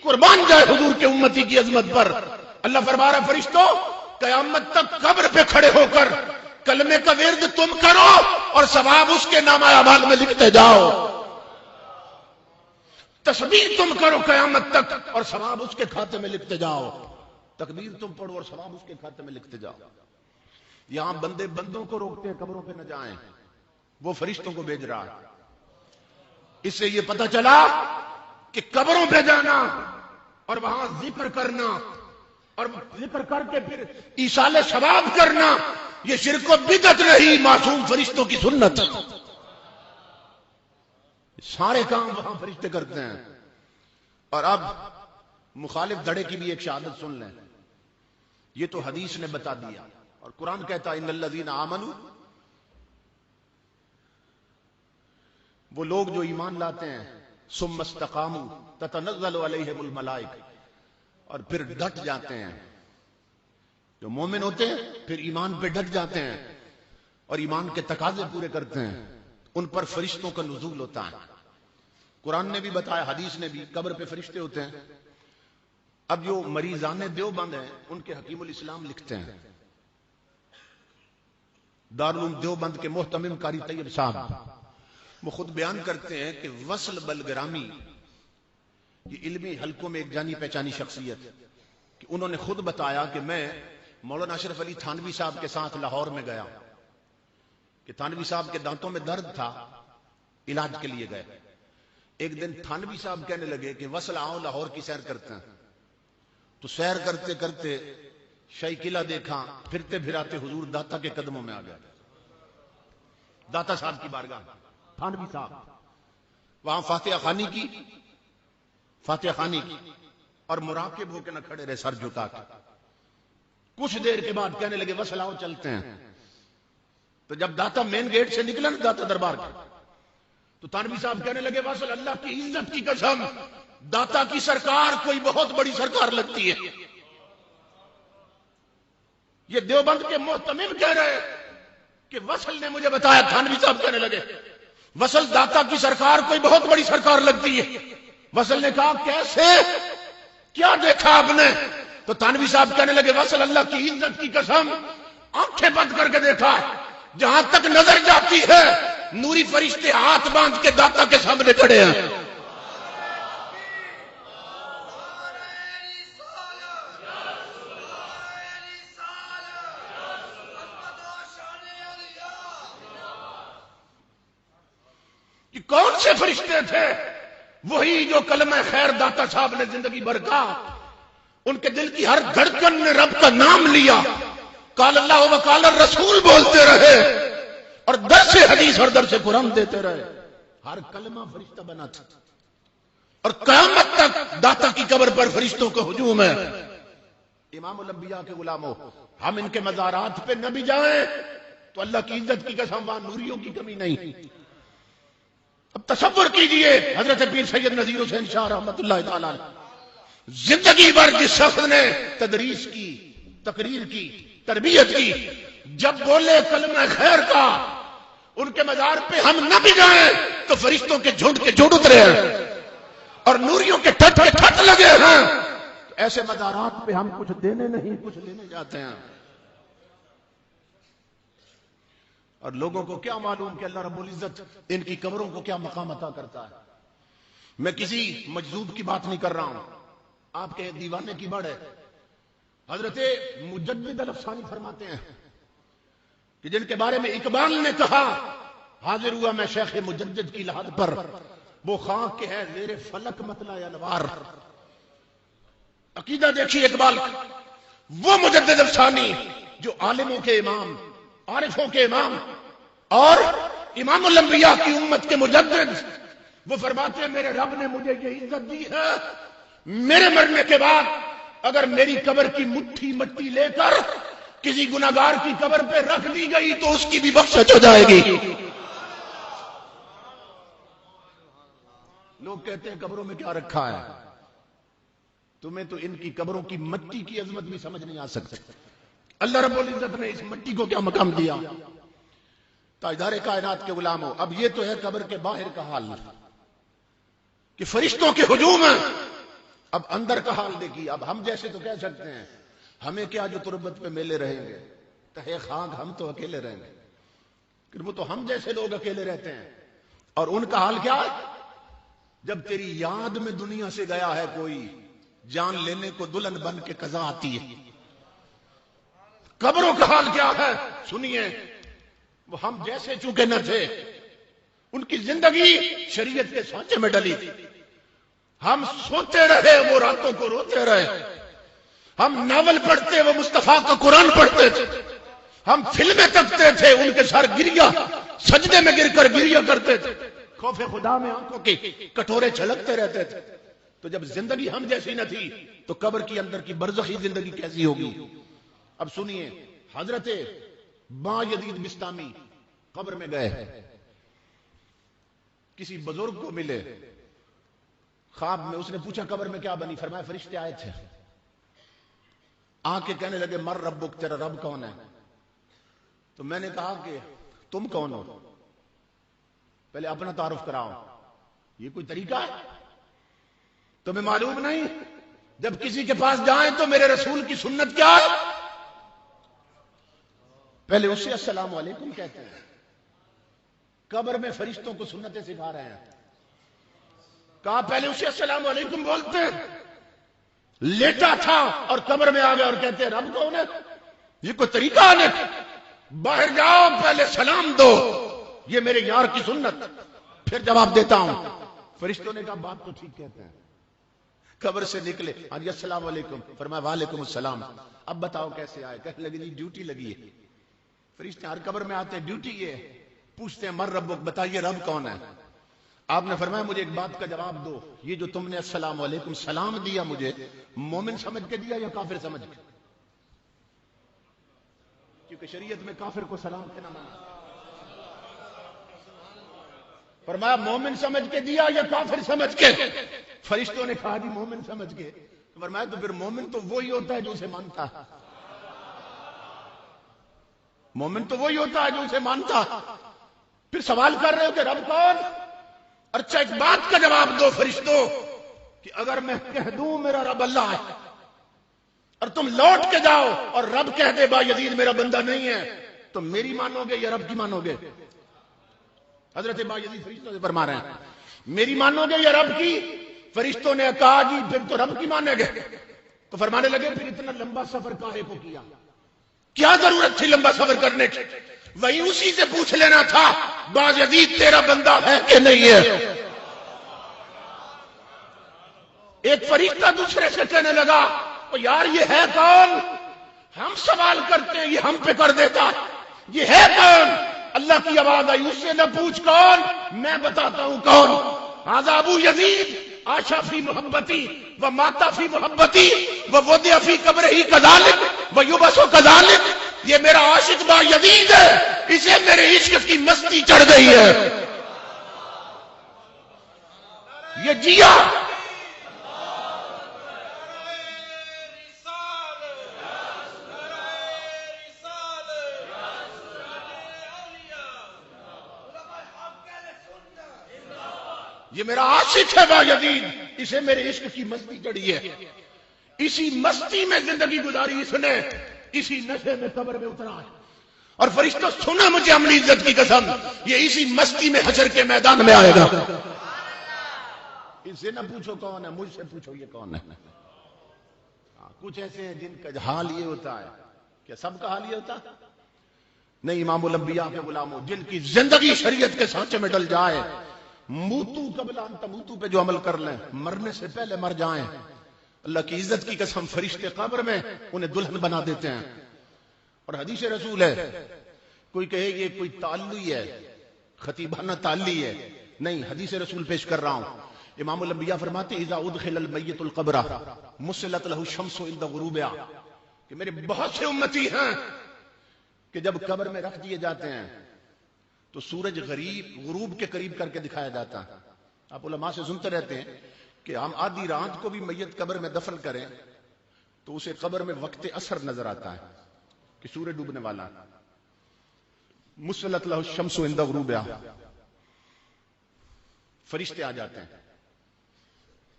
قربان جائے حضور کے امتی کی عظمت پر. اللہ فرما رہا فرشتوں قیامت تک قبر پہ کھڑے ہو کر کلمے کا ورد تم کرو اور ثواب اس کے نامہ اعمال میں لکھتے جاؤ. تسبیح تم کرو قیامت تک اور ثواب اس کے کھاتے میں لکھتے جاؤ. تکبیر تم پڑھو اور ثواب اس کے کھاتے میں لکھتے جاؤ. یہاں بندے بندوں کو روکتے ہیں قبروں پہ نہ جائیں, وہ فرشتوں کو بھیج رہا ہے. اس سے یہ پتہ چلا کہ قبروں پہ جانا اور وہاں ذکر کرنا اور ذکر کر کے پھر ایصال ثواب کرنا یہ شرک و بدعت نہیں, معصوم فرشتوں کی سنت. سارے کام وہاں فرشتے کرتے ہیں. اور اب مخالف دھڑے کی بھی ایک شہادت سن لیں. یہ تو حدیث نے بتا دیا اور قرآن کہتا ہے ان الذین آمنوا, وہ لوگ جو ایمان لاتے ہیں ثم استقاموا تتنزل علیہم الملائکہ, اور پھر ڈٹ جاتے ہیں. جو مومن ہوتے ہیں پھر ایمان پہ ڈٹ جاتے ہیں اور ایمان کے تقاضے پورے کرتے ہیں, ان پر فرشتوں کا نزول ہوتا ہے. قرآن نے بھی بتایا, حدیث نے بھی, قبر پہ فرشتے ہوتے ہیں. اب جو مریضان دیوبند ہیں ان کے حکیم الاسلام لکھتے ہیں, دارالعلوم دیوبند کے محتمم قاری طیب صاحب, وہ خود بیان کرتے ہیں کہ وصل بلگرامی یہ علمی حلقوں میں ایک جانی پہچانی شخصیت, کہ انہوں نے خود بتایا کہ میں مولانا اشرف علی تھانوی صاحب کے ساتھ لاہور میں گیا کہ تھانوی صاحب کے دانتوں میں درد تھا, علاج کے لیے گئے. ایک دن تھانوی صاحب کہنے لگے کہ وصل آؤ لاہور کی سیر کرتے ہیں. تو سیر کرتے کرتے شاہی قلعہ دیکھا, پھرتے پھراتے حضور داتا کے قدموں میں آ گیا. داتا صاحب کی بارگاہ تھانوی صاحب, وہاں فاتحہ خوانی کی اور مراقب ہو کے نہ کھڑے رہے سر جھکا کے. کچھ دیر کے بعد کہنے لگے وصل آؤ چلتے ہیں. تو جب داتا مین گیٹ سے نکلا نا داتا دربار کا, تو تھانوی صاحب کہنے لگے وصل اللہ کی عزت کی قسم داتا کی سرکار کوئی بہت بڑی سرکار لگتی ہے. یہ دیوبند کے محتمم کہہ رہے کہ وصل نے مجھے بتایا. تھانوی صاحب کہنے لگے وصل داتا کی سرکار کوئی بہت بڑی سرکار لگتی ہے. وصل نے کہا کیسے, کیا دیکھا آپ نے؟ تو تھانوی صاحب کہنے لگے وصل اللہ کی عزت کی قسم آنکھیں بند کر کے دیکھا, جہاں تک نظر جاتی ہے نوری فرشتے ہاتھ باندھ کے داتا کے سامنے کھڑے ہیں. یہ کون سے فرشتے تھے؟ وہی جو کلمہ خیر داتا صاحب نے زندگی بھر کہا. ان کے دل کی ہر دھڑکن نے رب کا نام لیا, قال اللہ و قال الرسول بولتے رہے اور درس حدیث اور درس قرآن دیتے رہے. ہر کلمہ فرشتہ بنا تھا اور قیامت تک داتا کی قبر پر فرشتوں کا ہجوم ہے. امام الانبیاء کے غلاموں, ہم ان کے مزارات پہ نہ بھی جائیں تو اللہ کی عزت کی قسم وہاں نوریوں کی کمی نہیں. اب تصور کیجئے حضرت پیر سید نذیر حسین شاہ رحمت اللہ تعالی زندگی بھر جس شخص نے تدریس کی, تقریر کی, تربیت کی, جب بولے کلمہ خیر کا ان کے مزار پہ ہم نہ بھی جائیں تو فرشتوں کے جھنڈ اترے ہیں اور نوریوں کے ٹھٹ کے ٹھٹ لگے ہیں. ایسے مزارات پہ ہم کچھ دینے نہیں کچھ لینے جاتے ہیں. اور لوگوں کو کیا معلوم کہ اللہ رب العزت ان کی قبروں کو کیا مقام عطا کرتا ہے. میں کسی مجذوب کی بات نہیں کر رہا ہوں, آپ کے دیوانے کی بڑھ ہے. حضرت مجدد الافسانی فرماتے ہیں کہ جن کے بارے میں اقبال نے کہا حاضر ہوا میں شیخ مجدد کی لحد پر, وہ خاک کے ہے زیر فلک مطلع انوار. عقیدہ دیکھیے اقبال کا, وہ مجدد الافسانی جو عالموں کے امام, عارفوں کے امام اور امام الانبیاء کی امت کے مجدد, وہ فرماتے ہیں میرے رب نے مجھے یہ عزت دی ہے, میرے مرنے کے بعد اگر میری قبر کی مٹھی مٹی لے کر کسی گناہگار کی قبر پہ رکھ دی گئی تو اس کی بھی بخشش ہو جائے گی. لوگ کہتے ہیں قبروں میں کیا رکھا ہے, تمہیں تو ان کی قبروں کی مٹی کی عظمت بھی سمجھ نہیں آ سکتی. اللہ رب العزت نے اس مٹی کو کیا مقام دیا. تاجدار کائنات کے غلاموں, اب یہ تو ہے قبر کے باہر کا حال کہ فرشتوں کے ہجوم ہیں. اب اندر کا حال دیکھیے. اب ہم جیسے تو کہہ سکتے ہیں ہمیں کیا جو تربت پہ میلے رہیں گے, تہے خاک ہم تو اکیلے رہیں گے, کہ وہ تو ہم جیسے لوگ اکیلے رہتے ہیں. اور ان کا حال کیا ہے, جب تیری یاد میں دنیا سے گیا ہے کوئی, جان لینے کو دلہن بن کے قضا آتی ہے. قبروں کا حال کیا ہے سنیے. وہ ہم جیسے چونکہ نہ تھے, ان کی زندگی شریعت کے سانچے میں ڈلی تھی. ہم سوتے رہے وہ راتوں کو روتے رہے, ہم ناول پڑھتے وہ مصطفیٰ کا قرآن پڑھتے تھے, ہم فلمیں تکتے تھے ان کے سر گریا سجدے میں گر کر گریا کرتے تھے, خوف خدا میں آنکھوں کے کٹورے چھلکتے رہتے تھے. تو جب زندگی ہم جیسی نہ تھی تو قبر کی اندر کی برزخی زندگی کیسی ہوگی. اب سنیے, حضرت با یزید بستامی قبر میں گئے, کسی بزرگ کو ملے خواب میں, اس نے پوچھا قبر میں کیا بنی, فرمایا فرشتے آئے تھے, آ کے کہنے لگے مر ربک, تیرا رب کون ہے. تو میں نے کہا کہ تم کون ہو, پہلے اپنا تعارف کراؤ. یہ کوئی طریقہ ہے, تمہیں معلوم نہیں جب کسی کے پاس جائیں تو میرے رسول کی سنت کیا ہے, پہلے اس سے السلام علیکم کہتے ہیں. قبر میں فرشتوں کو سنتیں سکھا رہے ہیں. کہا پہلے اسے السلام علیکم بولتے ہیں, لیٹا تھا اور قبر میں آ گیا اور کہتے ہیں رب کون ہے. یہ کوئی طریقہ آنے, باہر جاؤ پہلے سلام دو, یہ میرے یار کی سنت, پھر جواب دیتا ہوں. فرشتوں نے کہا بات تو ٹھیک کہتے ہیں. قبر سے نکلے, ہاں جی السلام علیکم, فرمایا وعلیکم السلام, اب بتاؤ کیسے آئے. کہنے لگے جی ڈیوٹی لگی ہے. فرشتے ہر قبر میں آتے ہیں, ڈیوٹی یہ ہے, پوچھتے ہیں مر ربک, بتائیے رب کون ہے. آپ نے فرمایا مجھے ایک بات کا جواب دو, یہ جو تم نے السلام علیکم سلام دیا مجھے مومن سمجھ کے دیا یا کافر سمجھ کے, کیونکہ شریعت میں کافر کو سلام کہنا منع. فرمایا مومن سمجھ کے دیا یا کافر سمجھ کے. فرشتوں نے کہا جی مومن سمجھ کے. فرمایا تو پھر مومن تو وہی ہوتا ہے جو اسے مانتا ہے, مومن تو وہی ہوتا ہے جو اسے مانتا. پھر سوال کر رہے ہو کہ رب کون. اچھا ایک بات کا جواب دو فرشتوں, کہ اگر میں کہہ دوں میرا رب اللہ ہے اور تم لوٹ کے جاؤ اور رب کہہ دے با یزید میرا بندہ نہیں ہے, تو میری مانو گے یا رب کی مانو گے. حضرت با یزید فرشتوں سے فرما رہے ہیں میری مانو گے یا رب کی. فرشتوں نے کہا جی پھر تو رب کی مانیں گے. تو فرمانے لگے پھر اتنا لمبا سفر کاہے کو کیا, کیا ضرورت تھی لمبا سفر کرنے کی. وہی اسی سے پوچھ لینا تھا با یزید تیرا بندہ ہے کہ نہیں ہے. ایک فرشتہ دوسرے سے کہنے لگا یار یہ ہے کون, ہم سوال کرتے ہیں یہ ہم پہ کر دیتا, یہ ہے کون. اللہ کی آواز آئی, اس سے نہ پوچھ کون, میں بتاتا ہوں کون. ھذا ابو یزید عاشا فی محبتی و ماتا فی محبتی و وضع فی قبرہ کذالک و یبعث کذالک. یہ میرا عاشق با یزید ہے, اسے میرے عشق کی مستی چڑھ گئی ہے. یہ جیا یہ میرا عاشق ہے بایزید، اسے میرے عشق کی مستی چڑھی ہے، اسی مستی میں زندگی گزاری اس نے، اسی نشے میں قبر میں اترا ہے، اور فرشتوں سنا مجھے عملی عزت کی قسم، یہ اسی مستی میں حشر کے میدان میں آئے گا۔ ان سے نہ پوچھو کون ہے، مجھ سے پوچھو یہ کون ہے۔ کچھ ایسے ہیں جن کا حال یہ ہوتا ہے، کیا سب کا حال یہ ہوتا ہے؟ نہیں، امام الانبیاء کے غلاموں جن کی زندگی شریعت کے سانچے میں ڈل جائے، موتو قبل ان تموتو پہ جو عمل کر لیں، مرنے سے پہلے مر جائیں، اللہ کی عزت کی قسم فرشتے قبر میں انہیں دلہن بنا دیتے ہیں۔ اور حدیث رسول ہے، کوئی کہے یہ کوئی تعلی ہے، خطیبانہ تعلی ہے، نہیں، حدیث رسول پیش کر رہا ہوں۔ امام الانبیاء فرماتے ہیں اذا ادخل المیت القبر مسلت له الشمس عند غروبها، کہ میرے بہت سے امتی ہیں کہ جب قبر میں رکھ دیے جاتے ہیں تو سورج غروب کے قریب کر کے دکھایا جاتا ہے۔ آپ علماء سے سنتے رہتے ہیں کہ ہم آدھی رات کو بھی میت قبر میں دفن کریں تو اسے قبر میں وقت عصر نظر آتا ہے کہ سورج ڈوبنے والا ہے۔ مسلط له الشمس عند غروبها، فرشتے آ جاتے ہیں،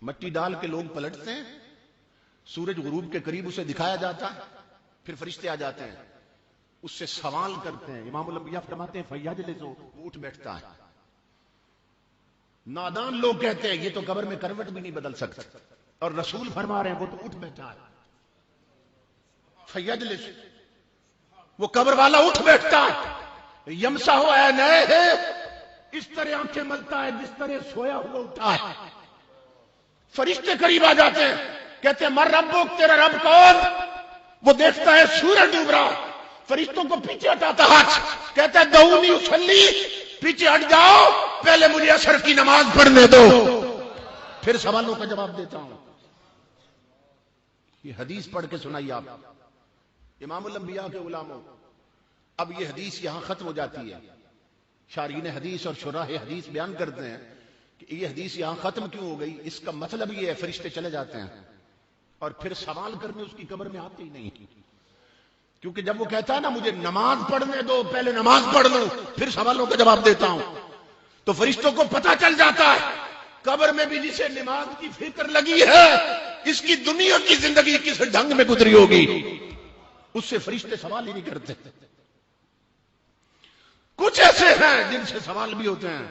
مٹی ڈال کے لوگ پلٹتے ہیں، سورج غروب کے قریب اسے دکھایا جاتا ہے، پھر فرشتے آ جاتے ہیں، اس سے سوال کرتے ہیں۔ امام الانبیاء فرماتے ہیں فیجلس، وہ اٹھ بیٹھتا ہے۔ نادان لوگ کہتے ہیں یہ تو قبر میں کروٹ بھی نہیں بدل سکتا، اور رسول فرما رہے ہیں وہ تو اٹھ بیٹھا ہے۔ فیجلس، وہ قبر والا اٹھ بیٹھتا ہے، یمسح عینیہ، اس طرح آنکھیں ملتا ہے جس طرح سویا ہوا اٹھا ہے۔ فرشتے قریب آ جاتے ہیں، کہتے ہیں من ربک، تیرا رب کون؟ وہ دیکھتا ہے سورج ڈوب رہا، فرشتوں کو پیچھے ہٹاتا ہاتھ، کہتا ہے دعونی اصلی، پیچھے ہٹ جاؤ، پہلے مجھے عصر کی نماز پڑھنے دو، پھر سوالوں کا جواب دیتا ہوں۔ یہ حدیث پڑھ کے سنائیے آپ امام الانبیاء کے غلاموں۔ اب یہ حدیث یہاں ختم ہو جاتی ہے، شارحین حدیث اور شراح حدیث بیان کرتے ہیں کہ یہ حدیث یہاں ختم کیوں ہو گئی، اس کا مطلب یہ ہے فرشتے چلے جاتے ہیں اور پھر سوال کرنے اس کی قبر میں آتے ہی نہیں، کیونکہ جب وہ کہتا ہے نا مجھے نماز پڑھنے دو، پہلے نماز پڑھ لوں پھر سوالوں کا جواب دیتا ہوں، تو فرشتوں کو پتہ چل جاتا ہے قبر میں بھی جسے نماز کی فکر لگی ہے، اس کی دنیا کی زندگی کس ڈھنگ میں گزری ہوگی، اس سے فرشتے سوال ہی نہیں کرتے۔ کچھ ایسے ہیں جن سے سوال بھی ہوتے ہیں،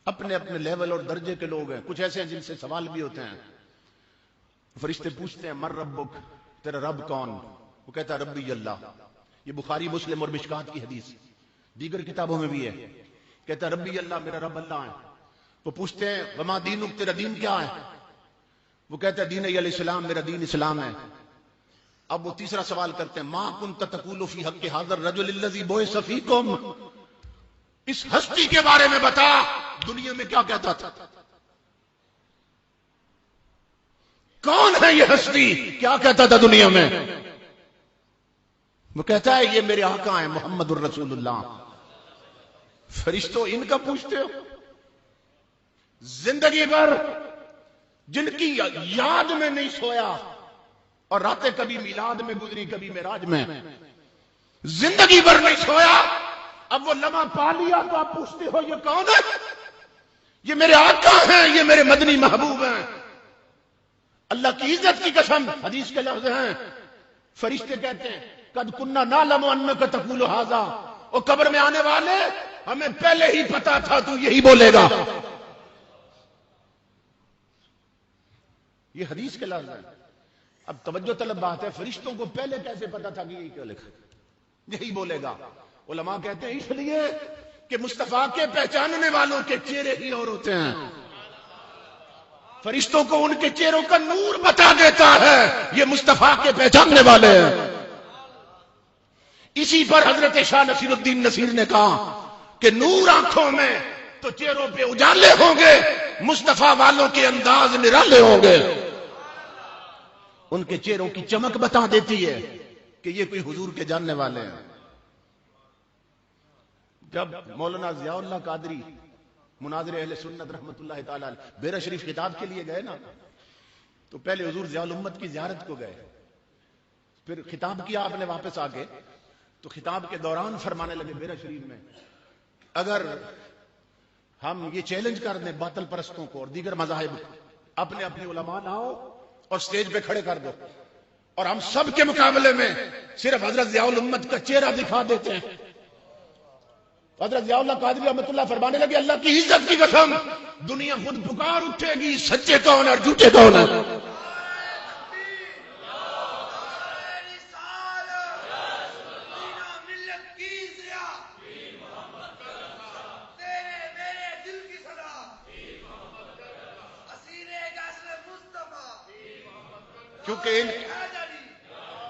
اپنے اپنے لیول اور درجے کے لوگ ہیں، کچھ ایسے ہیں جن سے سوال بھی ہوتے ہیں۔ فرشتے پوچھتے ہیں من ربک، تیرا رب کون؟ وہ کہتا ہے ربی اللہ۔ یہ بخاری مسلم اور مشکات کی حدیث، دیگر کتابوں میں بھی ہے، کہتا ہے ربی اللہ، میرا رب اللہ ہے۔ وہ پوچھتے ہیں وما دینک، تیرا دین کیا ہے؟ وہ کہتا ہے دین الاسلام، میرا دین اسلام ہے۔ اب وہ تیسرا سوال کرتے ہیں ما کنت تقول فی حق ھذا الرجل الذی بعث فیکم، اس ہستی کے بارے میں بتا، دنیا میں کیا کہتا تھا؟ کون ہے یہ ہستی، کیا کہتا تھا دنیا میں؟ وہ کہتا ہے یہ میرے آقا ہیں محمد الرسول اللہ۔ فرشتوں ان کا پوچھتے ہو؟ زندگی بھر جن کی یاد میں نہیں سویا، اور راتیں کبھی میلاد میں گزری کبھی معراج میں، زندگی بھر نہیں سویا، اب وہ لمحہ پا لیا تو آپ پوچھتے ہو یہ کون ہے؟ یہ میرے آقا ہیں، یہ میرے مدنی محبوب ہیں۔ اللہ کی عزت کی قسم، حدیث کے لفظ ہیں، فرشتے کہتے ہیں قد کننا نعلم انک تقول ھذا، اور قبر میں آنے والے ہمیں پہلے ہی پتا تھا تو یہی بولے گا۔ یہ حدیث کے لفظ ہیں۔ اب توجہ طلب بات ہے، فرشتوں کو پہلے کیسے پتا تھا کہ یہی کیا لکھا، یہی بولے گا؟ علماء کہتے ہیں اس لیے کہ مصطفیٰ کے پہچاننے والوں کے چہرے ہی اور ہوتے ہیں، فرشتوں کو ان کے چہروں کا نور بتا دیتا ہے یہ مصطفیٰ کے پہچاننے والے ہیں۔ اسی پر حضرت شاہ نصیر الدین نصیر نے کہا کہ نور آنکھوں میں تو چہروں پہ اجالے ہوں گے، مصطفیٰ والوں کے انداز نرالے ہوں گے، ان کے چہروں کی چمک بتا دیتی ہے کہ یہ کوئی حضور کے جاننے والے ہیں۔ جب مولانا ضیاء اللہ قادری مناظر اہل سنت رحمت اللہ تعالی علیہ بیرہ شریف خطاب کے لیے گئے نا، تو پہلے حضور ضیاء الامت کی زیارت کو گئے، پھر خطاب کیا آپ نے واپس آ کے، تو خطاب کے دوران فرمانے لگے بیرہ شریف میں اگر ہم یہ چیلنج کر دیں باطل پرستوں کو اور دیگر مذاہب کو، اپنے اپنے علماء لاؤ اور سٹیج پہ کھڑے کر دو، اور ہم سب کے مقابلے میں صرف حضرت ضیاء الامت کا چہرہ دکھا دیتے ہیں۔ حضرت ضیاء اللہ قادری رحمۃ اللہ فرمانے لگے اللہ کی عزت کی قسم دنیا خود پکار اٹھے گی سچے کون ہے اور جھوٹے کون ہے۔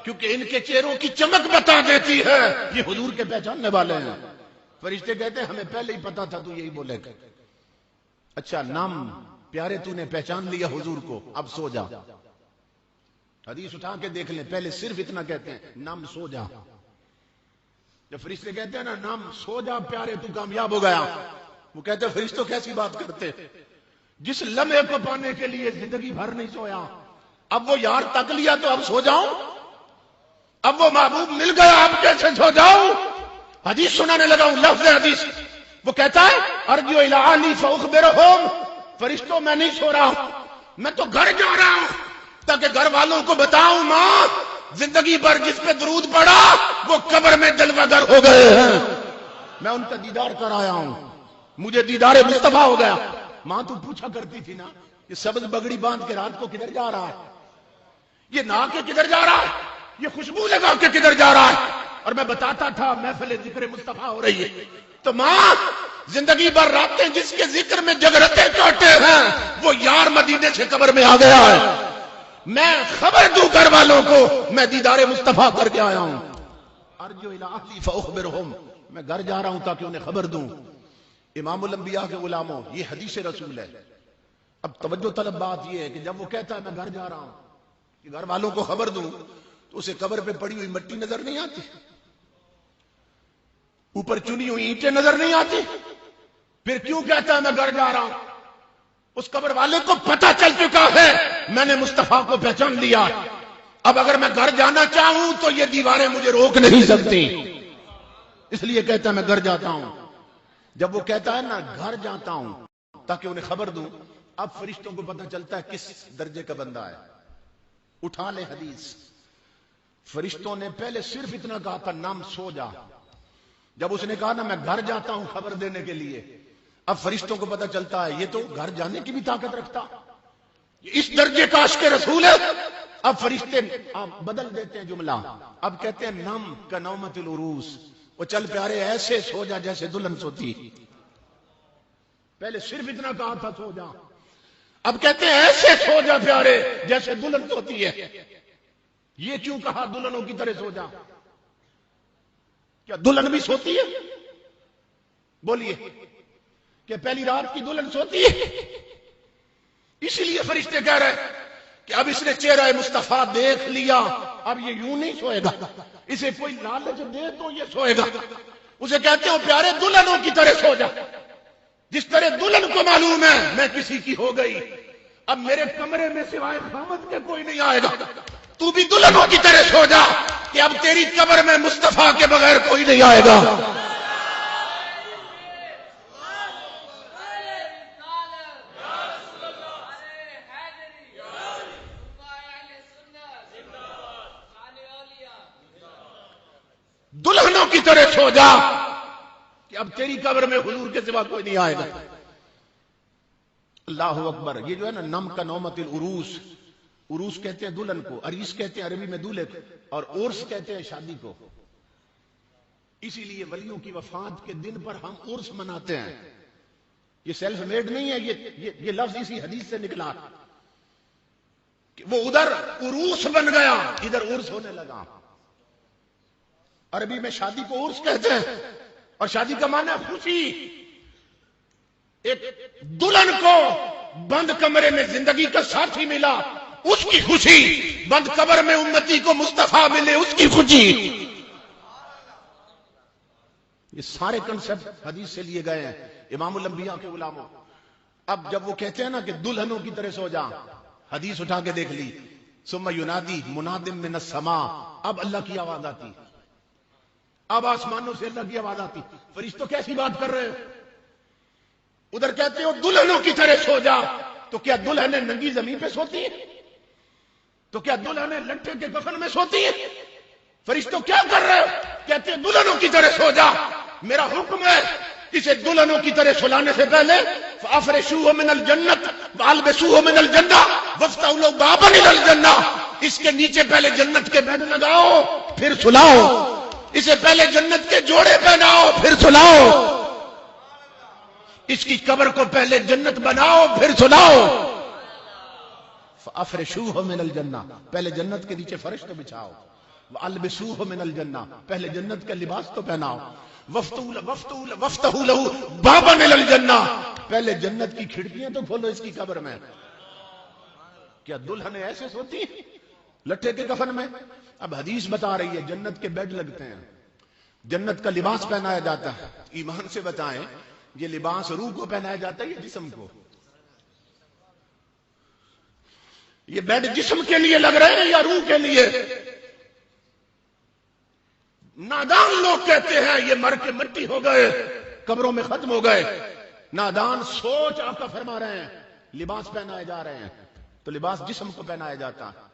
کیونکہ ان کے چہروں کی چمک بتا دیتی ہے یہ حضور کے پہچاننے والے ہیں۔ فرشتے کہتے ہیں ہمیں پہلے ہی پتا تھا تو یہی بولے گا۔ اچھا نام پیارے تو نے پہچان لیا حضور کو، اب سو جا۔ حدیث اٹھا کے دیکھ لیں، پہلے صرف اتنا کہتے ہیں نام سو جا۔ جب فرشتے کہتے ہیں نا نام سو جا پیارے تو کامیاب ہو گیا، وہ کہتے ہیں فرشتوں کیسی بات کرتے، جس لمحے کو پانے کے لیے زندگی بھر نہیں سویا، اب وہ یار تک لیا تو اب سو جاؤں، اب وہ محبوب مل گیا اب کیسے سو جاؤں۔ حدیث سنانے لگا ہوں، لفظ حدیث، وہ کہتا ہے ارجو الی اہلی فاخبرہم، فرشتوں میں نہیں سو رہا، میں تو گھر جا رہا ہوں تاکہ گھر والوں کو بتاؤں ماں زندگی بھر جس پہ درود پڑا وہ قبر میں جلوہ گر ہو گئے ہیں، میں ان کا دیدار کر آیا ہوں، مجھے دیدار مصطفیٰ ہو گیا۔ ماں تو پوچھا کرتی تھی نا یہ سبز بگڑی باندھ کے رات کو کدھر جا رہا ہے، یہ نہا کے کدھر جا رہا ہے، یہ خوشبو لگا کے کدھر جا رہا ہے، اور میں بتاتا تھا محفل ذکر مصطفیٰ ہو رہی ہے۔ تو ماں زندگی بھر راتیں جس کے ذکر میں جگرتے کاٹے ہیں وہ یار مدینے سے قبر میں آ گیا ہے، میں خبر دوں گھر والوں کو میں دیدار مصطفیٰ کر کے آیا ہوں۔ ارجو الی اہلی فاخبرہم، میں گھر جا رہا ہوں تاکہ انہیں خبر دوں۔ امام الانبیاء کے غلاموں یہ حدیث رسول ہے۔ اب توجہ طلب بات یہ ہے کہ جب وہ کہتا ہے میں گھر جا رہا ہوں کہ گھر والوں کو خبر دوں تو اسے قبر پہ پڑی ہوئی مٹی نظر نہیں آتی، اوپر چنی ہوئی اینٹیں نظر نہیں آتی، پھر کیوں کہتا ہے میں گھر جا رہا ہوں؟ اس قبر والے کو پتا چل چکا ہے میں نے مصطفیٰ کو پہچان لیا، اب اگر میں گھر جانا چاہوں تو یہ دیواریں مجھے روک نہیں سکتی، اس لیے کہتا ہے میں گھر جاتا ہوں۔ جب وہ کہتا ہے نا گھر جاتا ہوں تاکہ انہیں خبر دوں، اب فرشتوں کو پتا چلتا ہے کس درجے کا بندہ ہے۔ اٹھا لے حدیث، فرشتوں نے پہلے صرف اتنا کہا تھا نام سو جا، جب اس نے کہا نا میں گھر جاتا ہوں خبر دینے کے لیے، اب فرشتوں کو پتا چلتا ہے یہ تو گھر جانے کی بھی طاقت رکھتا، اس درجے کا عاشق رسول ہے۔ اب فرشتے بدل دیتے ہیں جملہ، اب کہتے ہیں نم کا نومت العروس، وہ چل پیارے ایسے سو جا جیسے دلہن سوتی، پہلے صرف اتنا کہا تھا سو جا، اب کہتے ہیں ایسے سو جا پیارے جیسے دلہن سوتی ہے۔ یہ کیوں کہا دلہنوں کی طرح سو جا؟ کیا دلہن بھی سوتی ہے؟ بولیے کہ پہلی رات کی دلہن سوتی ہے؟ اسی لیے فرشتے کہہ رہے کہ اب اس نے چہرہ مصطفیٰ دیکھ لیا، اب یہ یوں نہیں سوئے گا، اسے کوئی لالچ دے تو یہ سوئے گا۔ اسے کہتے ہو پیارے دلہنوں کی طرح سو جا، جس طرح دلہن کو معلوم ہے میں کسی کی ہو گئی، اب میرے کمرے میں سوائے خامد کے کوئی نہیں آئے گا، تو بھی دلہنوں کی طرح سو جا کہ اب تیری قبر میں مصطفیٰ کے بغیر کوئی نہیں آئے گا۔ دلہنوں کی طرح سو جا کہ اب تیری قبر میں حضور کے سوا کوئی نہیں آئے گا۔ اللہ اکبر۔ یہ جو ہے نا نم کا نومت العروس، عروس کہتے ہیں دلہن کو، عریس کہتے ہیں عربی میں دولہے کو، اور عرس کہتے ہیں شادی کو۔ اسی لیے ولیوں کی وفات کے دن پر ہم عرس مناتے ہیں، یہ سیلف میڈ نہیں ہے، یہ لفظ اسی حدیث سے نکلا کہ وہ ادھر عروس بن گیا ادھر عرس ہونے لگا۔ عربی میں شادی کو عرس کہتے ہیں، اور شادی کا معنی ہے خوشی۔ ایک دلہن کو بند کمرے میں زندگی کا ساتھی ملا، اس کی خوشی، بند قبر میں امتی کو مصطفیٰ ملے اس کی خوشی۔ یہ سارے کنسپٹ حدیث سے لیے گئے ہیں امام الانبیاء کے غلاموں۔ اب جب وہ کہتے ہیں نا کہ دلہنوں کی طرح سو جا، حدیث اٹھا کے دیکھ لی، ثم ینادی مناد من السماء، اب اللہ کی آواز آتی، اب آسمانوں سے اللہ کی آواز آتی۔ فرشتوں کیسی بات کر رہے ہیں؟ ادھر کہتے ہو دلہنوں کی طرح سو جا، تو کیا دلہنیں ننگی زمین پہ سوتی ہیں؟ تو کیا دلہنیں لٹھے کے کفن میں سوتی ہیں؟ فرشتوں کیا کر رہے ہو؟ کہتے ہیں دلہنوں کی طرح سو جا، میرا حکم ہے اسے دلہنوں کی طرح سلانے سے پہلے فافرشوہ من الجنت والبسوہ من الجنہ وفتحوا لہ بابا الى الجنہ، اس کے نیچے پہلے جنت کے بیڈ لگاؤ پھر سلاؤ، اسے پہلے جنت کے جوڑے پہناؤ پھر سلاؤ، اس کی قبر کو پہلے جنت بناؤ پھر سلاؤ۔ فافرشوہ من الجنہ، پہلے جنت کے نیچے فرش تو بچھاؤ، والبسوہ من الجنہ، پہلے جنت کا لباس تو پہناؤ، وفتحوا لہ بابا الى الجنہ، پہلے جنت کی کھڑکیاں تو کھولو اس کی قبر میں۔ کیا دلہنیں ایسے سوتی ہیں لٹھے کے کفن میں؟ اب حدیث بتا رہی ہے جنت کے بیڈ لگتے ہیں، جنت کا لباس پہنایا جاتا ہے۔ ایمان سے بتائیں یہ لباس روح کو پہنایا جاتا ہے یا جسم کو؟ یہ بیڈ جسم کے لیے لگ رہے ہیں یا روح کے لیے؟ نادان لوگ کہتے ہیں یہ مر کے مٹی ہو گئے، قبروں میں ختم ہو گئے۔ نادان سوچ آقا فرما رہے ہیں لباس پہنائے جا رہے ہیں، تو لباس جسم کو پہنایا جاتا ہے،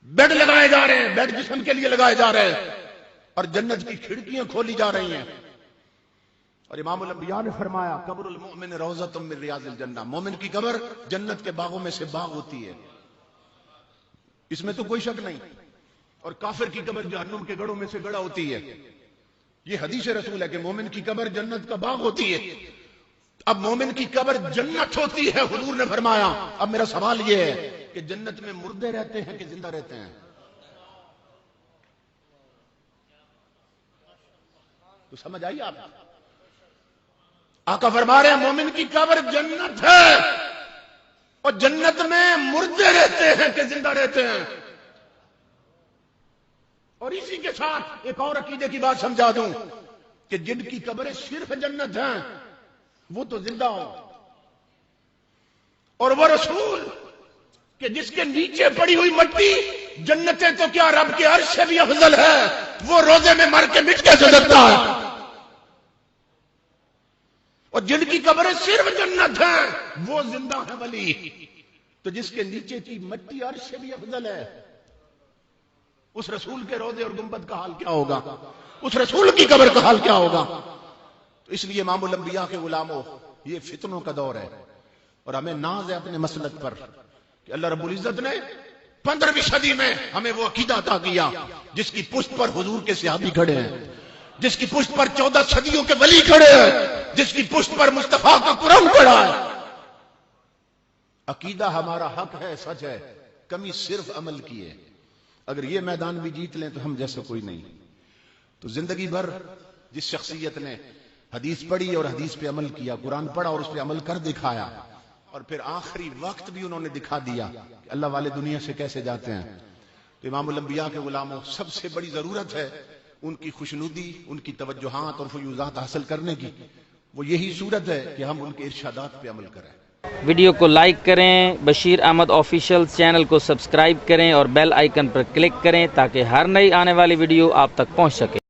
بیڈ لگائے جا رہے ہیں، بیڈ جسم کے لیے لگائے جا رہے ہیں، اور جنت کی کھڑکیاں کھولی جا رہی ہیں۔ اور امام الانبیاء نے فرمایا قبر المؤمن روضۃ من ریاض الجنہ، مومن کی قبر جنت کے باغوں میں سے باغ ہوتی ہے، اس میں تو کوئی شک نہیں، اور کافر کی قبر جہنم کے گڑھوں میں سے گڑھا ہوتی ہے۔ یہ حدیث رسول ہے کہ مومن کی قبر جنت کا باغ ہوتی ہے۔ اب مومن کی قبر جنت ہوتی ہے، حضور نے فرمایا اب میرا سوال یہ ہے کہ جنت میں مردے رہتے ہیں کہ زندہ رہتے ہیں؟ تو سمجھ آئی آپ؟ آقا فرما رہے ہیں مومن کی قبر جنت ہے، اور جنت میں مردے رہتے ہیں کہ زندہ رہتے ہیں۔ اور اسی کے ساتھ ایک اور عقیدے کی بات سمجھا دوں کہ جن کی قبریں صرف جنت ہیں وہ تو زندہ ہوں، اور وہ رسول کہ جس کے نیچے پڑی ہوئی مٹی جنتیں تو کیا رب کے عرش سے بھی افضل ہے، وہ روزے میں مر کے مٹ کے سجدتا ہے۔ اور جن کی قبریں صرف جنت ہیں وہ زندہ ہے ولی، تو جس کے نیچے کی مٹی عرش سے بھی افضل ہے، اس رسول کے روضے اور گنبد کا حال کیا ہوگا، اس رسول کی قبر کا حال کیا ہوگا؟ تو اس لیے امام الانبیاء کے غلاموں یہ فتنوں کا دور ہے، اور ہمیں ناز ہے اپنے مسلک پر کہ اللہ رب العزت نے 15ویں صدی میں ہمیں وہ عقیدہ عطا کیا جس کی پشت پر حضور کے صحابی کھڑے ہیں، جس کی پشت پر 14 صدیوں کے ولی کھڑے ہیں، جس کی پشت پر مصطفیٰ کا قرآن کھڑا ہے۔ عقیدہ ہمارا حق ہے، سچ ہے، کمی صرف عمل کی ہے۔ اگر یہ میدان بھی جیت لیں تو ہم جیسا کوئی نہیں۔ تو زندگی بھر جس شخصیت نے حدیث پڑھی اور حدیث پہ عمل کیا، قرآن پڑھا اور اس پہ عمل کر دکھایا، اور پھر آخری وقت بھی انہوں نے دکھا دیا کہ اللہ والے دنیا سے کیسے جاتے ہیں، تو امام الانبیاء کے غلاموں سب سے بڑی ضرورت ہے ان کی خوشنودی، ان کی توجہات اور فیوضات حاصل کرنے کی۔ وہ یہی صورت ہے کہ ہم ان کے ارشادات پہ عمل کریں۔ ویڈیو کو لائک کریں، بشیر احمد آفیشیل چینل کو سبسکرائب کریں اور بیل آئیکن پر کلک کریں تاکہ ہر نئی آنے والی ویڈیو آپ تک پہنچ سکے۔